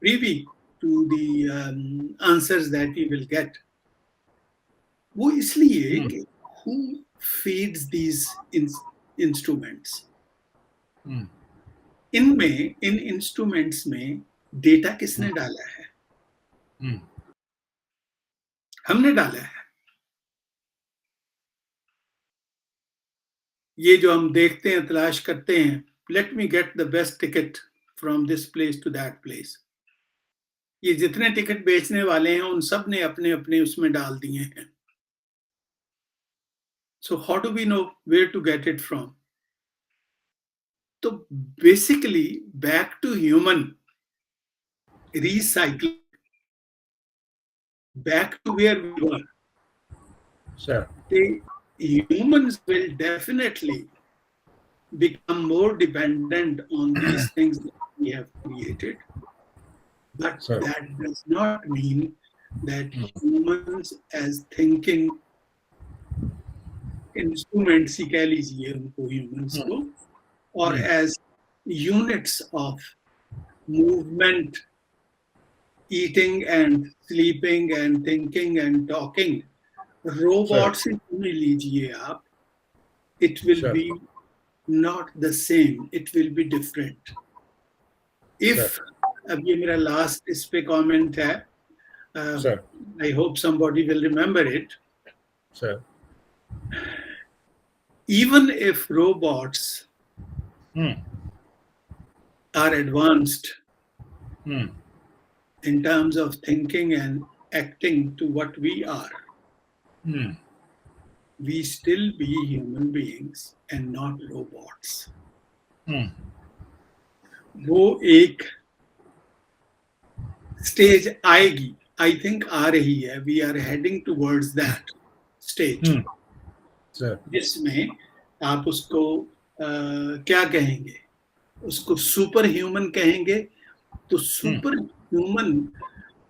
privy to the answers that we will get. वो इसलिए कि who feeds these instruments? इनमें, इन इंस्ट्रूमेंट्स में डेटा किसने डाला है? हमने डाला है। ये जो हम देखते हैं, तलाश करते हैं, let me get the best ticket from this place to that place, ये जितने टिकट बेचने वाले हैं उन सब ने अपने अपने उसमें डाल दिए हैं। So how do we know where to get it from? तो basically back to human recycling, back to where we were. Sure. The humans will definitely become more dependent on these things that we have created, but Sure. that does not mean that humans as thinking instruments ही कह लीजिए उनको, humans को, or as units of movement, eating and sleeping and thinking and talking, robots से सुन लीजिए आप, it will be not the same, it will be different. If, अब ये मेरा लास्ट इस पे कमेंट है, I hope somebody will remember it. Even if robots are advanced in terms of thinking and acting to what we are, we still be human beings and not robots. वो एक stage आएगी, I think आ रही है, we are heading towards that stage, जिसमें आप उसको क्या कहेंगे? उसको सुपर ह्यूमन कहेंगे। तो सुपर ह्यूमन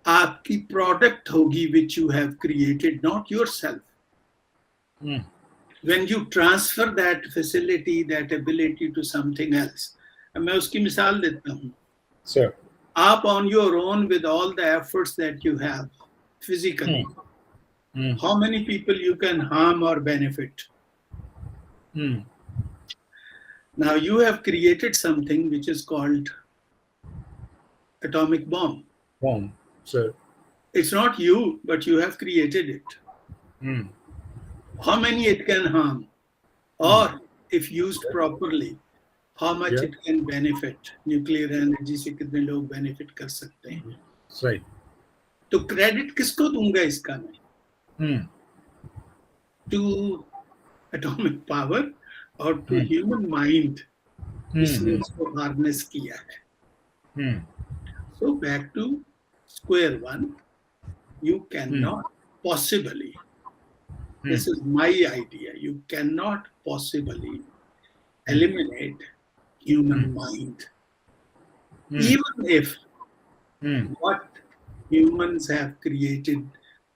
आपकी प्रोडक्ट होगी which you have created, not yourself. When you transfer that facility, that ability to something else. मैं उसकी मिसाल देता हूँ। आप on your own with all the efforts that you have physically, how many people you can harm or benefit? Now you have created something which is called atomic bomb. It's not you, but you have created it. How many it can harm, or if used properly, how much it can benefit? Nuclear energy से कितने लोग benefit कर सकते हैं? सही। तो credit किसको दूंगा इसका मैं? टू एटॉमिक पावर और टू ह्यूमन माइंड, इसने उसको हार्नेस किया है। So back to square one, you cannot possibly, this is my idea, you cannot possibly eliminate human mind, even if what humans have created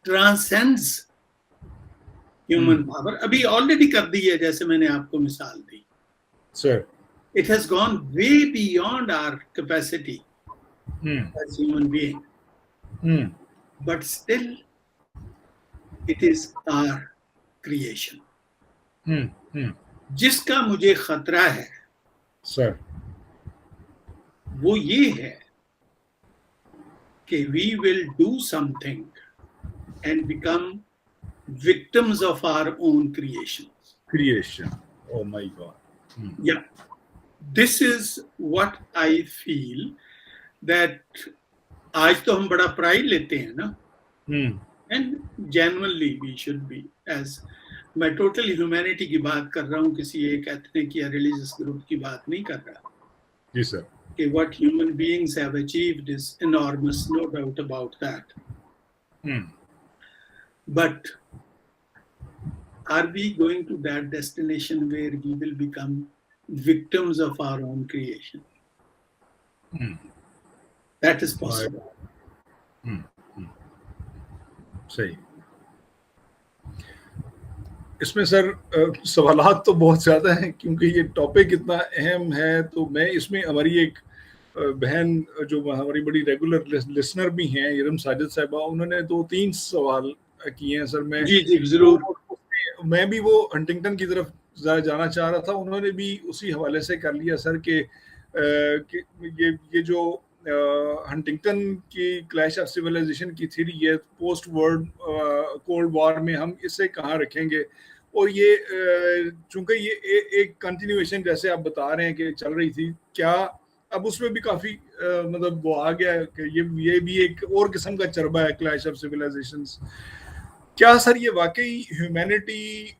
transcends human power. अभी already कर दी है, जैसे मैंने आपको मिसाल दी. Sir. It has gone way beyond our capacity as human being. But still it is our creation. जिसका मुझे खतरा है सर वो ये है कि we will do something and become victims of our own creations. Creation. Oh my God. Yeah. This is what I feel that आज तो हम बड़ा प्राइड लेते हैं ना, and genuinely we should be, as मैं टोटल ह्यूमैनिटी की बात कर रहा हूँ, किसी एक एथनिक या रिलीजियस ग्रुप की बात नहीं कर रहा. जी सर. कि what human beings have achieved is enormous, no doubt about that. But are we going to that destination where we will become victims of our own creation? That is possible. सही. इसमें sir सवालात तो बहुत ज़्यादा हैं क्योंकि ये topic इतना अहम है. तो मैं इसमें हमारी एक बहन जो हमारी बड़ी रेगुलर लिसनर भी हैं, इरम साजिद साहिबा, उन्होंने 2-3 सवाल किए हैं सर. मैं जी जरूर. मैं भी वो हंटिंगटन की तरफ जाना चाह रहा था. उन्होंने भी उसी हवाले से कर लिया सर कि ये जो हंटिंगटन की क्लैश ऑफ सिविलाइजेशन की थ्योरी है, पोस्ट वर्ल्ड कोल्ड वॉर में हम इसे कहाँ रखेंगे. और ये चूंकि ये एक कंटिन्यूएशन जैसे आप बता रहे हैं कि चल रही थी, क्या अब उसमें भी काफ़ी मतलब वो आ गया है कि ये भी एक और किस्म का चरबा है, क्लैश ऑफ सिविलाइजेशंस. क्या सर ये वाकई ह्यूमैनिटी,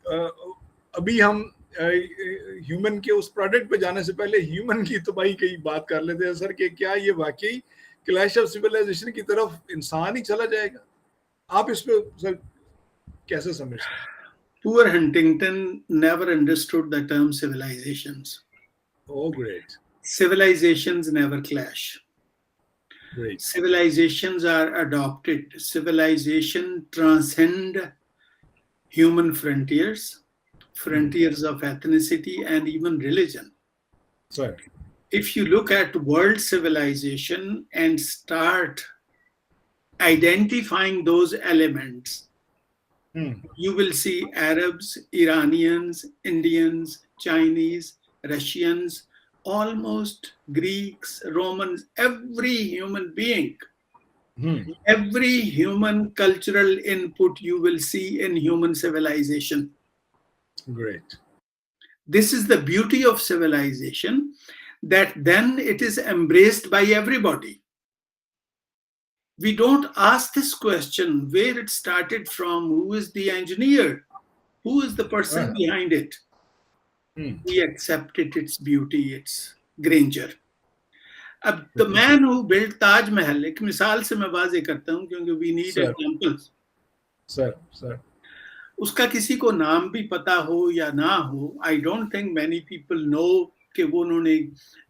अभी हम ह्यूमन के उस प्रोडक्ट पे जाने से पहले ह्यूमन की तबाही की बात कर लेते हैं सर, कि क्या ये वाकई क्लैश ऑफ सिविलाइजेशन की तरफ इंसान ही चला जाएगा? आप इस पे सर कैसे समझते हैं? Poor Huntington never understood the term civilizations. Oh, great. Civilizations never clash. Great. Civilizations are adopted. Civilization transcend human frontiers of ethnicity and even religion. Sir. If you look at world civilization and start identifying those elements, you will see Arabs, Iranians, Indians, Chinese, Russians, almost Greeks, Romans, every human being, every human cultural input you will see in human civilization. Great. This is the beauty of civilization, that then it is embraced by everybody. We don't ask this question, where it started from, who is the engineer, who is the person behind it. We accept it, its beauty, its grandeur. अब the man who built Taj Mahal, एक मिसाल से मैं वाज़े करता हूँ क्योंकि we need examples. Sir. उसका किसी को नाम भी पता हो या ना हो, I don't think many people know कि वो उन्होंने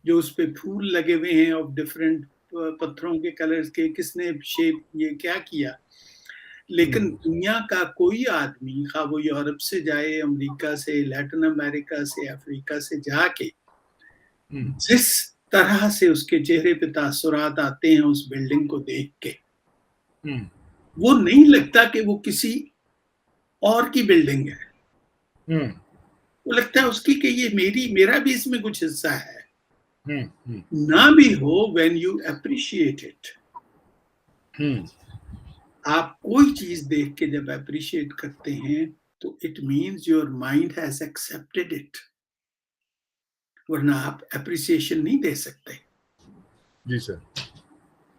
जो उस पे फूल लगे हुए हैं of different पत्थरों के कलर्स के, किसने शेप ये क्या किया. लेकिन दुनिया का कोई आदमी, खा वो यूरोप से जाए, अमेरिका से, लैटिन अमेरिका से, अफ्रीका से जाके, जिस तरह से उसके चेहरे पे तासुरात आते हैं उस बिल्डिंग को देख के, वो नहीं लगता कि वो किसी और की बिल्डिंग है. वो लगता है उसकी कि ये मेरा भी इसमें कुछ हिस्सा है. ना भी हो, when you appreciate it. आप कोई चीज देख के जब अप्रिशिएट करते हैं तो it means your mind has accepted it, वरना आप अप्रिसिएशन नहीं दे सकते. जी सर.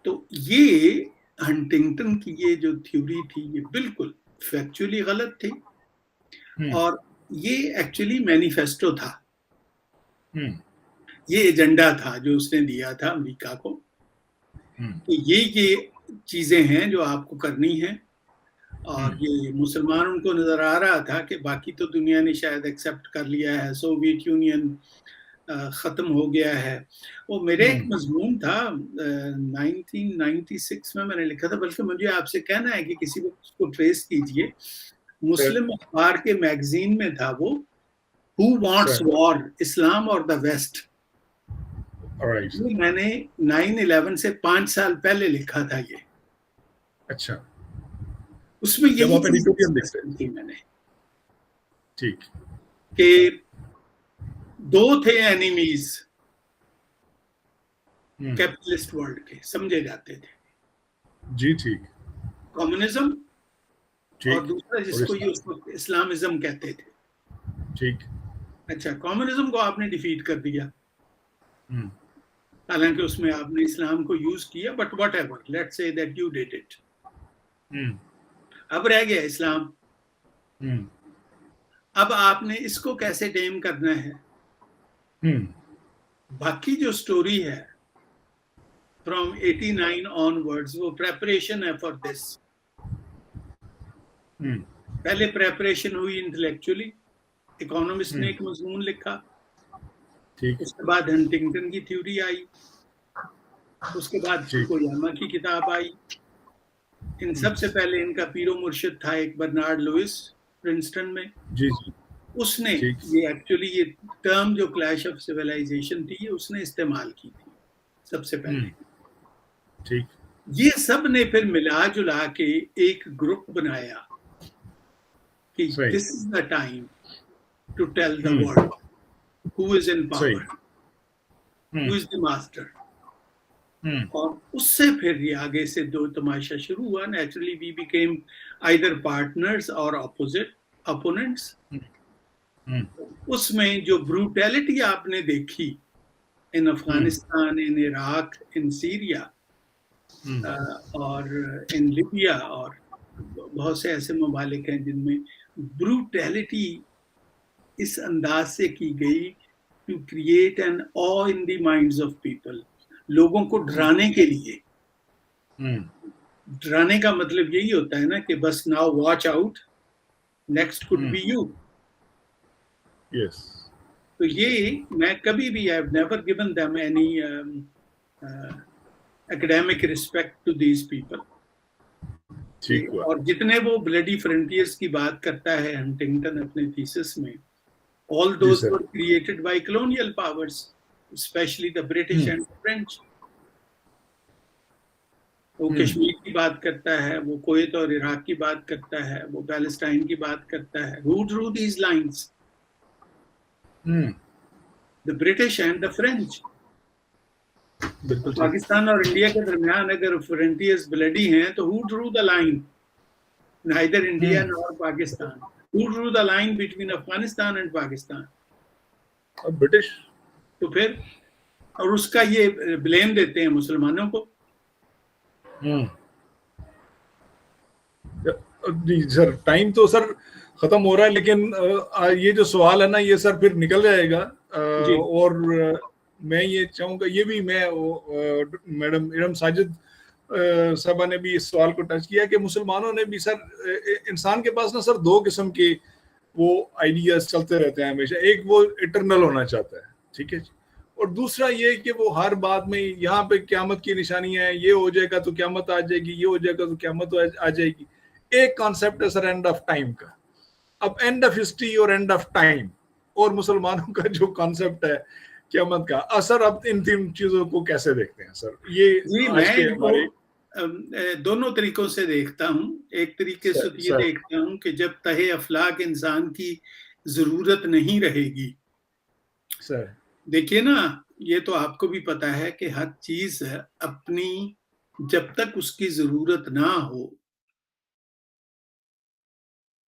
तो ये हंटिंगटन की ये जो थ्योरी थी ये बिल्कुल फैक्चुअली गलत थी, और ये एक्चुअली मैनिफेस्टो था, ये एजेंडा था जो उसने दिया था अमेरिका को कि ये चीजें हैं जो आपको करनी है, और ये मुसलमान उनको नजर आ रहा था कि बाकी तो दुनिया ने शायद एक्सेप्ट कर लिया है, सोवियत यूनियन खत्म हो गया है। वो मेरे एक मजमून था 1996 में मैंने लिखा था, बल्कि मुझे आपसे कहना है कि किसी को उसको ट्रेस कीजिए, मुस्लिम अखबार के मैगजीन में था वो, हु वांट्स वॉर, इस्लाम और द वेस्ट। ये मैंने 9/11 से 5 साल पहले लिखा था ये। अच्छा, उसमें यही चीज थी मैंने, ठीक, कि दो थे एनिमीज कैपिटलिस्ट वर्ल्ड के, समझे जाते थे, जी ठीक, कम्युनिज्म और दूसरा जिसको ये उस वक्त इस्लामिज्म कहते थे। ठीक। अच्छा, कम्युनिज्म को आपने डिफीट कर दिया, हालांकि उसमें आपने इस्लाम को यूज किया, but what ever, let's say that you did it. अब रह गया इस्लाम। अब आपने इसको कैसे टेम करना है? बाकी जो स्टोरी है फ्रॉम 89 ऑनवर्ड्स, वो प्रेपरेशन है फॉर दिस। पहले प्रेपरेशन हुई इंटेलेक्चुअली, इकोनॉमिस्ट ने एक मजमून लिखा, उसके बाद हंटिंगटन की थ्योरी आई, उसके बाद कोयामा की किताब आई, इन सबसे पहले इनका पीरो मुर्शिद था एक बर्नार्ड लुइस प्रिंसटन में, जी जी, उसने ये एक्चुअली ये टर्म जो क्लैश ऑफ सिविलाइजेशन थी, ये उसने इस्तेमाल की थी सबसे पहले। ठीक, ये सब ने फिर मिला जुला के एक ग्रुप बनाया कि this is the time to tell the world who is in power, who is the master. और उससे फिर ये आगे से दो तमाशा शुरू हुआ। Naturally we became either partners और ऑपोजिट अपोनेंट्स। उसमें जो ब्रूटैलिटी आपने देखी in Afghanistan, in Iraq, in Syria और इन लिबिया, और बहुत से ऐसे ममालिक हैं जिनमें ब्रूटैलिटी इस अंदाज से की गई to create an awe in the minds of people, लोगों को डराने के लिए। डराने का मतलब यही होता है ना कि बस now watch out, next could be you. Yes, तो ये मैं कभी भी, I have never given them any academic respect to these people. और जितने वो ब्लडी फ्रंटियर्स की बात करता है हंटिंगटन अपने थीसिस में, all those were created by colonial powers, especially the British and French. वो कश्मीर की बात करता है, वो कुवैत और इराक की बात करता है, वो पैलेस्टाइन की बात करता है। Who drew these lines? The British and the French. Pakistan और इंडिया के दरमियान अगर फ्रंटियर्स ब्लडी हैं तो who drew the line? Neither India nor Pakistan. Who drew the line between Afghanistan and Pakistan? British. तो फिर, और उसका ये ब्लेम देते हैं मुसलमानों को। जी सर, टाइम तो सर खत्म हो रहा है, लेकिन ये जो सवाल है ना, ये सर फिर निकल जाएगा। और मैं ये चाहूंगा, ये भी मैं मैडम इरम साजिद साहबा ने भी इस सवाल को टच किया कि मुसलमानों ने भी सर, इंसान के पास ना सर दो किस्म के वो आइडियाज चलते रहते हैं हमेशा। एक वो इटरनल होना चाहता है, ठीक है, और दूसरा ये कि वो हर बात में यहाँ पे क़यामत की निशानियां हैं, ये हो जाएगा तो क़यामत आ जाएगी, ये हो जाएगा तो क़यामत आ जाएगी। एक कॉन्सेप्ट है सर एंड ऑफ टाइम का। अब एंड ऑफ हिस्ट्री और एंड ऑफ टाइम और मुसलमानों का जो कॉन्सेप्ट है क़यामत का, असर अब इन तीन चीजों को कैसे देखते हैं सर? ये आज के हमारे दोनों तरीकों से देखता हूँ। एक तरीके से ये देखता हूँ कि जब तहे अफलाक इंसान की जरूरत नहीं रहेगी, सर देखिए ना, ये तो आपको भी पता है कि हर चीज अपनी, जब तक उसकी जरूरत ना हो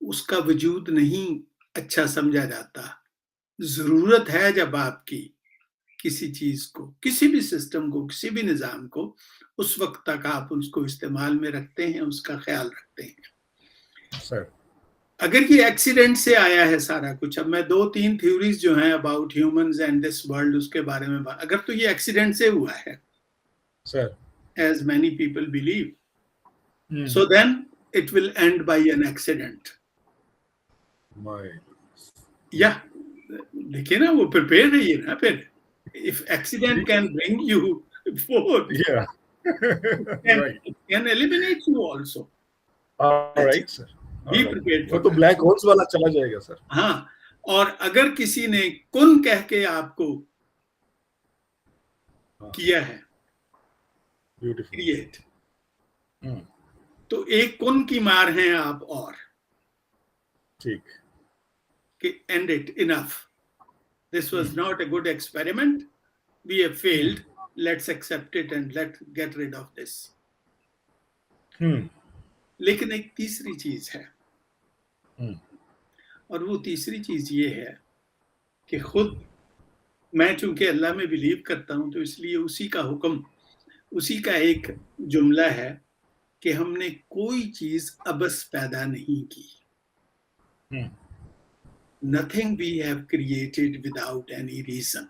उसका वजूद नहीं अच्छा समझा जाता। जरूरत है जब आपकी किसी चीज को, किसी भी सिस्टम को, किसी भी निजाम को, उस वक्त तक आप उसको इस्तेमाल में रखते हैं, उसका ख्याल रखते हैं। सर अगर ये एक्सीडेंट से आया है सारा कुछ, अब मैं 2-3 थ्योरीज जो हैं about humans and this world उसके बारे में अगर तो ये एक्सीडेंट से हुआ है sir, as many people believe, so then it will end by an accident. Yeah, देखिए ना, वो प्रिपेयर रहिए ना फिर. If accident can bring you forth, yeah. Right. it can eliminate you also. All right, sir. Be prepared वो for तो that. Black holes वाला चला जाएगा सर. हाँ, और अगर किसी ने कुन कह के आपको किया है क्रिएट, तो एक कुन की मार हैं आप और ठीक कि end it, enough. This was not a good experiment. We have failed. Let's accept it and let's get rid of this. लेकिन एक तीसरी चीज है, और वो तीसरी चीज ये है कि खुद मैं चूंकि अल्लाह में बिलीव करता हूं, तो इसलिए उसी का हुक्म, उसी का एक जुमला है कि हमने कोई चीज अबस पैदा नहीं की. Nothing we have created without any reason.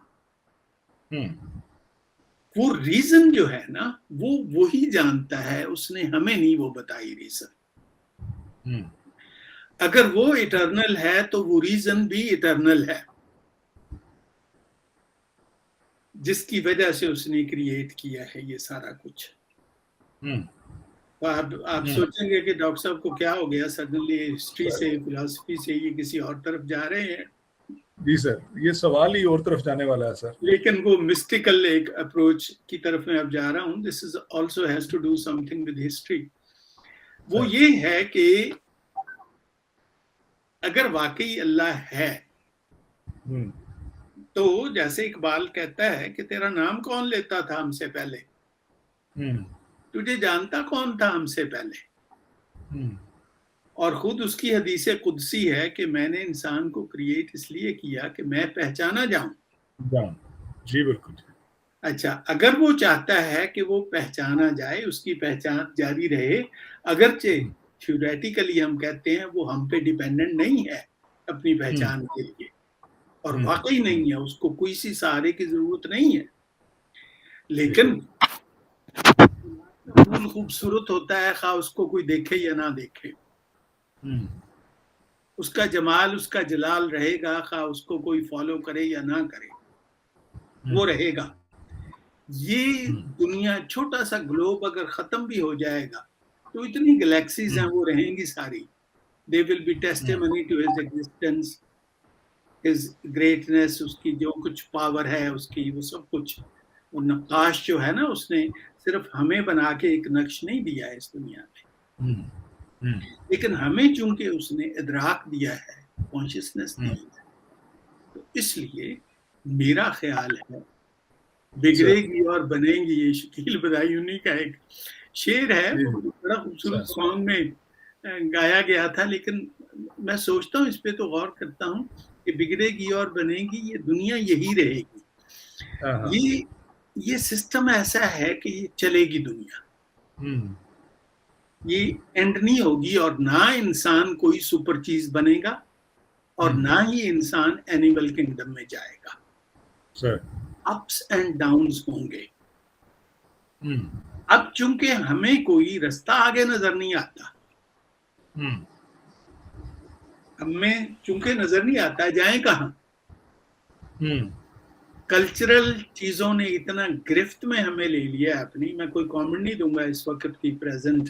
वो रीजन जो है ना, वो वही जानता है, उसने हमें नहीं वो बताई रीजन. अगर वो इटर्नल है तो वो रीजन भी इटर्नल है, जिसकी वजह से उसने क्रिएट किया है ये सारा कुछ. तो आप सोचेंगे कि डॉक्टर साहब को क्या हो गया, सडनली हिस्ट्री से, फिलॉसफी से ये किसी और तरफ जा रहे हैं. जी सर, ये सवाल ही और तरफ जाने वाला है सर. लेकिन वो मिस्टिकल एक अप्रोच की तरफ मैं अब जा रहा हूँ. This is also has to do something with history. वो ये है कि अगर वाकई अल्लाह है, तो जैसे इकबाल कहता है कि तेरा नाम कौन लेता था हमसे पहले, तुझे जानता कौन था हमसे पहले. और खुद उसकी हदीस कुदसी है कि मैंने इंसान को क्रिएट इसलिए किया कि मैं पहचाना जाऊं. जी बिल्कुल. अच्छा, अगर वो चाहता है कि वो पहचाना जाए, उसकी पहचान जारी रहे, अगरचे थ्योरेटिकली हम कहते हैं वो हम पे डिपेंडेंट नहीं है अपनी पहचान के लिए, और वाकई नहीं है, उसको कोई सी सहारे की जरूरत नहीं है. लेकिन फूल खूबसूरत होता है, खा उसको कोई देखे या ना देखे. उसका जमाल, उसका जलाल रहेगा, खा उसको कोई फॉलो करे या ना करे, वो रहेगा. ये दुनिया, छोटा सा ग्लोब अगर खत्म भी हो जाएगा, तो इतनी गैलेक्सीज हैं, वो रहेंगी सारी. They will be testimony to his existence, his greatness, उसकी जो कुछ पावर है उसकी, वो सब कुछ. वो नक्काश जो है ना, उसने सिर्फ हमें बना के एक नक्श नहीं दिया है इस दुनिया में, लेकिन हमें चूंकि उसने इदराक दिया है, कॉन्शियसनेस दी है, तो इसलिए मेरा ख्याल है बिगड़ेगी और बनेगी. ये शकील बदायूनी का एक शेर है, बड़ा खूबसूरत सॉन्ग में गाया गया था. लेकिन मैं सोचता हूँ, इस पे तो गौर करता हूँ कि बिगड़ेगी और बनेगी, ये दुनिया यही रहेगी. ये सिस्टम ऐसा है कि ये चलेगी दुनिया, ये एंड नहीं होगी. और ना इंसान कोई सुपर चीज बनेगा, और ना ही इंसान एनिमल किंगडम में जाएगा. अप्स एंड डाउन्स होंगे. अब चूंकि हमें कोई रास्ता आगे नजर नहीं आता, हमें चूंकि नजर नहीं आता, जाएं कहां. कल्चरल चीजों ने इतना गिरफ्त में हमें ले लिया अपनी. मैं कोई कमेंट नहीं दूंगा इस वक्त की present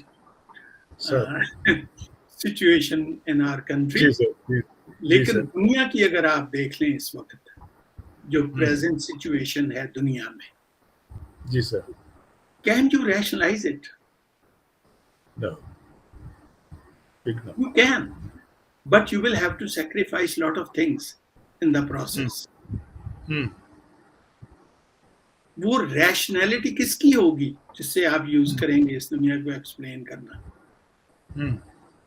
situation in our country, लेकिन दुनिया की अगर आप देख लें इस वक्त जो प्रेजेंट सिचुएशन है दुनिया में, जी sir, can you rationalise it? No. You can, but you will have to sacrifice a lot of things in the process. वो रैशनैलिटी किसकी होगी जिससे आप यूज करेंगे इस दुनिया को एक्सप्लेन करना?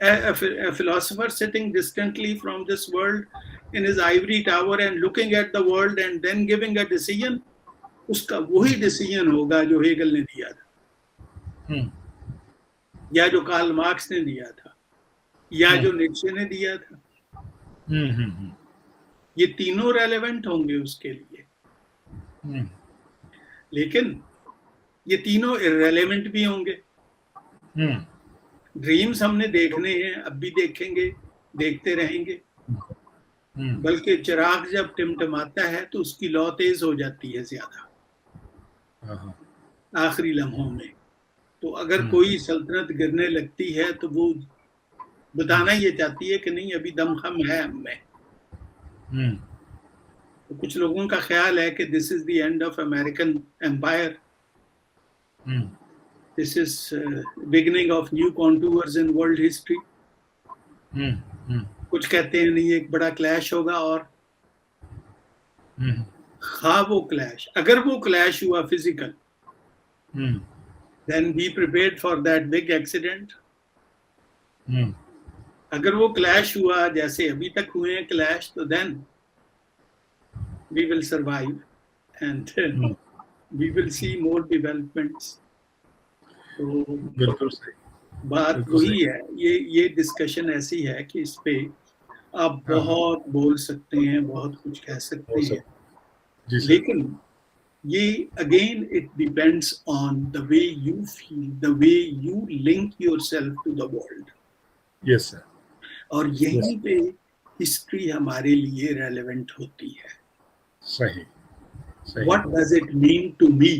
A philosopher sitting distantly from this world in his ivory tower and looking at the world and then giving a decision, उसका वही डिसीजन होगा जो हेगल ने दिया था. या जो कार्ल मार्क्स ने दिया था, या जो नीत्शे ने दिया था, ये तीनों रेलेवेंट होंगे उसके लिए। लेकिन ये तीनों इररेलेवेंट भी होंगे। ड्रीम्स हमने देखने हैं, अब भी देखेंगे, देखते रहेंगे। बल्कि चिराग जब टिमटिमाता है तो उसकी लौ तेज हो जाती है ज्यादा आखिरी लम्हों में। तो अगर कोई सल्तनत गिरने लगती है तो वो बताना ये चाहती है कि नहीं, अभी दमखम है हम में। तो कुछ लोगों का ख्याल है कि this is the end of American empire, this is beginning of new contours in world history. कुछ कहते हैं नहीं, एक बड़ा क्लैश होगा। और हाँ, वो क्लैश, अगर वो क्लैश हुआ physical, then be prepared for that big accident. अगर वो क्लैश हुआ जैसे अभी तक हुए हैं क्लैश, तो then we will survive and we will see more developments. तो बिल्कुल सही, बात वही है। ये डिस्कशन ऐसी है कि इस पे आप बहुत बोल सकते हैं, बहुत कुछ कह सकते हैं, लेकिन ये again it depends on the way you feel, the way you link yourself to the world. Yes sir. और यहीं पे हिस्ट्री हमारे लिए रेलेवेंट होती है। सही, सही। What does it mean to me?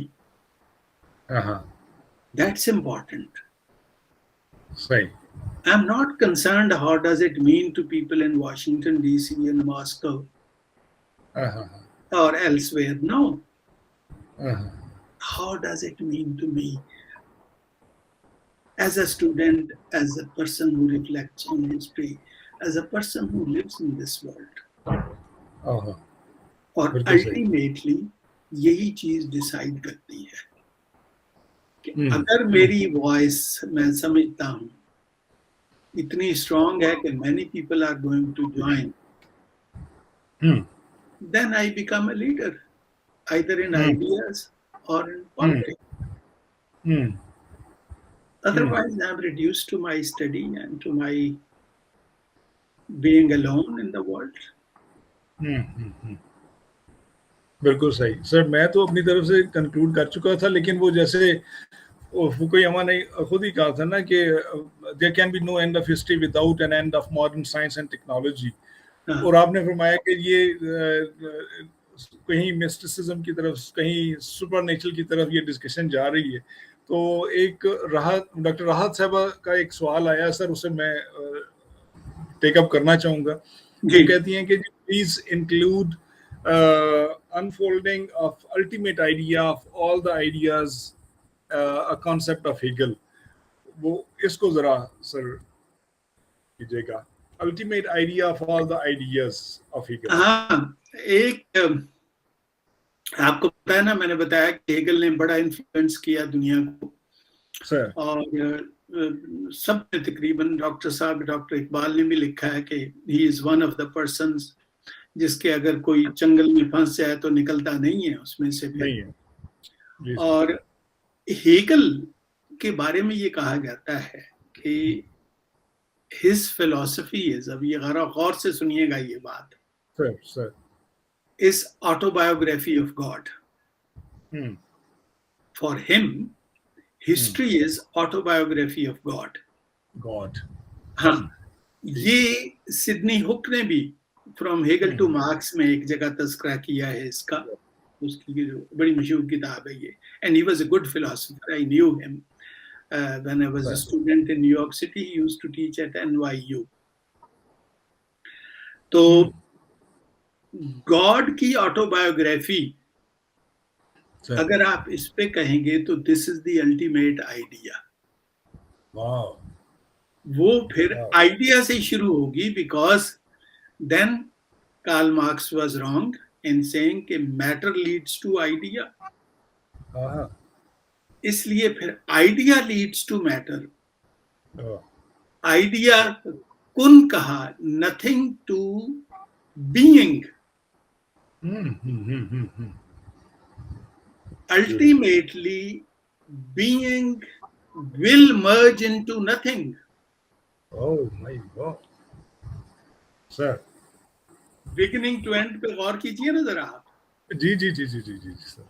That's important. सही। I'm not concerned how does it mean to people in Washington DC and Moscow or elsewhere. No. How does it mean to me as a student, as a person who reflects on history, as a person who lives in this world? और ultimately यही चीज decide करती है कि अगर मेरी voice, मैं समझता हूं, इतनी स्ट्रांग है कि many people are going to join, then I become a leader, either in ideas or in politics. Otherwise, I'm reduced to my study and to my being alone in the world. बिल्कुल सही sir. मैं तो अपनी तरफ से conclude कर चुका था, लेकिन वो जैसे फुकुयामा ने खुद ही कहा था ना कि there can be no end of history without an end of modern science and technology. और आपने फरमाया कि ये कहीं मिस्टिसिज्म की तरफ, कहीं सुपरनेचुरल की तरफ ये डिस्कशन जा रही है। तो एक डॉक्टर राहत साहबा का एक सवाल आया सर, उसे मैं टेकअप करना चाहूँगा। वो कहती हैं कि please include unfolding of ultimate idea of all the ideas, a concept of Hegel। वो इसको जरा सर कीजिएगा, ultimate idea of all the ideas of Hegel। हाँ, एक आपको पता है ना, मैंने बताया कि हेगल ने बड़ा इन्फ्लुएंस किया दुनिया को सर। और सब तकरीबन डॉक्टर साहब, डॉक्टर इकबाल ने भी लिखा है कि he is one of the persons जिसके अगर कोई जंगल में फंस जाए तो निकलता नहीं है उसमें से फिर नहीं है। और हेगल के बारे में ये कहा जाता है कि हिज फिलॉसफी इज, अब ये गौर से सुनिएगा ये बात, sir, is autobiography of God. For him history is autobiography of God. हाँ, ये सिडनी हुक ने भी फ्रॉम हेगल टू मार्क्स में एक जगह तस्करा किया है इसका, उसकी जो बड़ी मशहूर किताब है ये। And he was a good philosopher, I knew him when I was a student in New York city, he used to teach at NYU। तो गॉड की ऑटोबायोग्राफी अगर आप इस पे कहेंगे तो this is the ultimate idea. वो फिर आइडिया से शुरू होगी, because then Karl Marx was wrong in saying कि matter leads to idea। इसलिए फिर idea leads to matter। idea कुन कहा, nothing to being। ultimately being will merge into nothing. Oh my God. Sir. Beginning to end पे गौर कीजिए ना जरा आप. जी जी जी जी जी जी sir.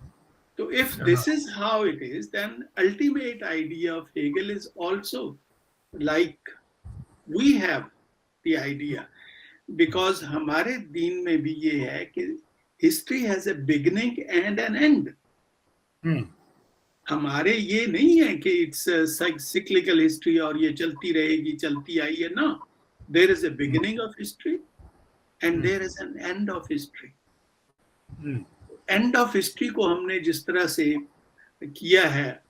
So if this is how it is, then ultimate idea of Hegel is also like we have the idea, because हमारे दीन में भी ये है कि history has a beginning and an end. हमारे ये नहीं है कि it's a cyclical history और ये चलती रहेगी, चलती आई है ना. There is a beginning of history and there is an end of history. End of history को हमने जिस तरह से किया है,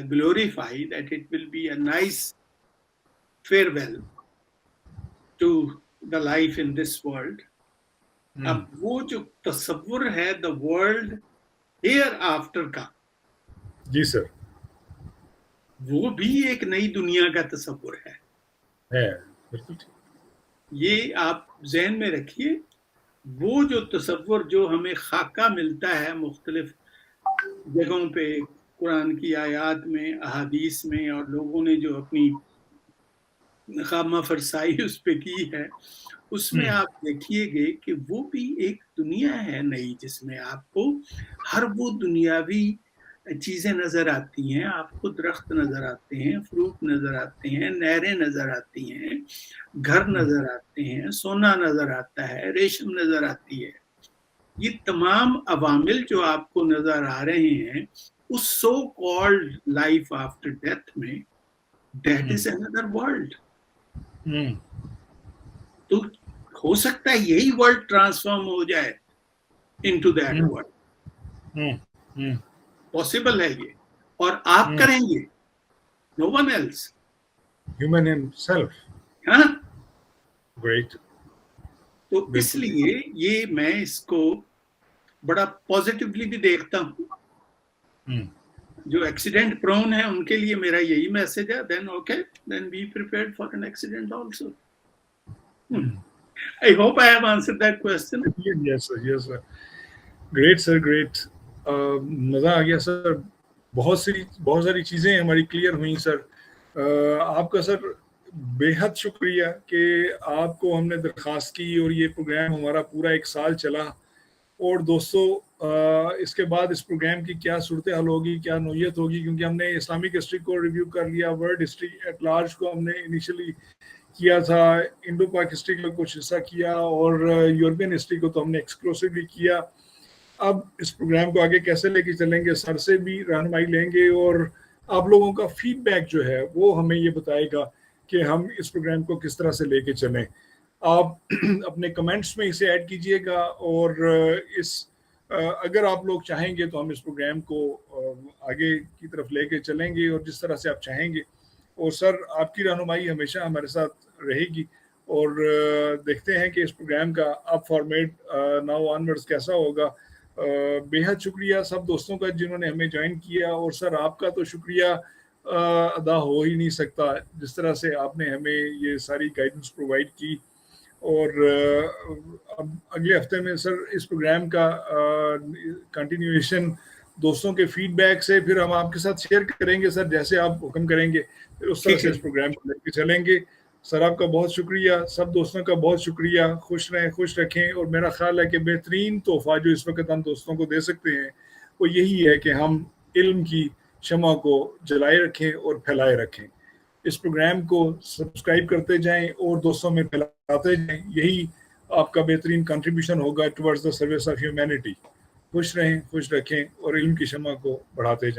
glorify, that it will be a nice farewell to the life in this world. अब वो जो तस्वुर है the world hereafter का, जी सर, वो भी एक नई दुनिया का तस्वुर है. बिल्कुल. ये आप ज़हन में रखिए. वो जो तस्वुर जो हमें खाका मिलता है मुख्तलिफ जगहों पे, कुरान की आयात में, अहादीस में, और लोगों ने जो अपनी खामा फरसाई उस पे की है, उसमें आप देखिएगे कि वो भी एक दुनिया है नई, जिसमें आपको हर वो दुनियावी चीजें नजर आती हैं. आपको दरख्त नजर आते हैं, फ्रूट नजर आते हैं, नहरें नजर आती हैं, घर नजर आते हैं, सोना नजर आता है, रेशम नजर आती है. ये तमाम अवामिल जो आपको नजर आ रहे हैं उस so called life after death में, दैट इज अनदर वर्ल्ड. तो हो सकता है यही वर्ल्ड ट्रांसफॉर्म हो जाए इनटू दैट वर्ल्ड. पॉसिबल है ये, और आप करेंगे, no one else. Human himself. हाँ, ग्रेट. तो इसलिए ये मैं इसको बड़ा पॉजिटिवली भी देखता हूँ. जो एक्सीडेंट प्रोन है उनके लिए मेरा यही मैसेज है. Then okay, then be prepared for an accident also. I hope I have answered that question. Yes sir, yes sir. Great sir, great. मज़ा आ गया सर. बहुत सारी चीज़ें हमारी क्लियर हुई सर. आपका सर बेहद शुक्रिया कि आपको हमने दरख्वास्त की और ये प्रोग्राम हमारा पूरा 1 साल चला. और दोस्तों, इसके बाद इस प्रोग्राम की क्या सूरत हाल होगी, क्या नोयत होगी, क्योंकि हमने इस्लामिक हिस्ट्री को रिव्यू कर लिया, वर्ल्ड हिस्ट्री एट लार्ज को हमने इनिशियली किया था, इंडो पाक हिस्ट्री का कुछ हिस्सा किया, और यूरोपियन हिस्ट्री को तो हमने एक्सक्लूसिवली किया. अब इस प्रोग्राम को आगे कैसे लेके चलेंगे, सर से भी रहनुमाई लेंगे, और आप लोगों का फीडबैक जो है वो हमें ये बताएगा कि हम इस प्रोग्राम को किस तरह से लेके चलें. आप अपने कमेंट्स में इसे ऐड कीजिएगा, और अगर आप लोग चाहेंगे तो हम इस प्रोग्राम को आगे की तरफ लेके चलेंगे और जिस तरह से आप चाहेंगे. और सर आपकी रहनुमाई हमेशा हमारे साथ रहेगी, और देखते हैं कि इस प्रोग्राम का अब फॉर्मेट नाउ ऑनवर्ड्स कैसा होगा. बेहद शुक्रिया सब दोस्तों का जिन्होंने हमें ज्वाइन किया, और सर आपका तो शुक्रिया अदा हो ही नहीं सकता जिस तरह से आपने हमें ये सारी गाइडेंस प्रोवाइड की. और अब अगले हफ्ते में सर इस प्रोग्राम का कंटिन्यूएशन दोस्तों के फीडबैक से फिर हम आपके साथ शेयर करेंगे सर, जैसे आप हुक्म करेंगे फिर उस तरह से इस प्रोग्राम को लेकर चलेंगे. सर आपका बहुत शुक्रिया, सब दोस्तों का बहुत शुक्रिया. खुश रहें, खुश रखें. और मेरा ख्याल है कि बेहतरीन तोहफा जो इस वक्त हम दोस्तों को दे सकते हैं वो यही है कि हम इल्म की शमा को जलाए रखें और फैलाए रखें. इस प्रोग्राम को सब्सक्राइब करते जाएं और दोस्तों में फैलाते जाएं. यही आपका बेहतरीन कंट्रीब्यूशन होगा towards the service of humanity. खुश रहें, खुश रखें और इल्म की शमा को बढ़ाते जाएं.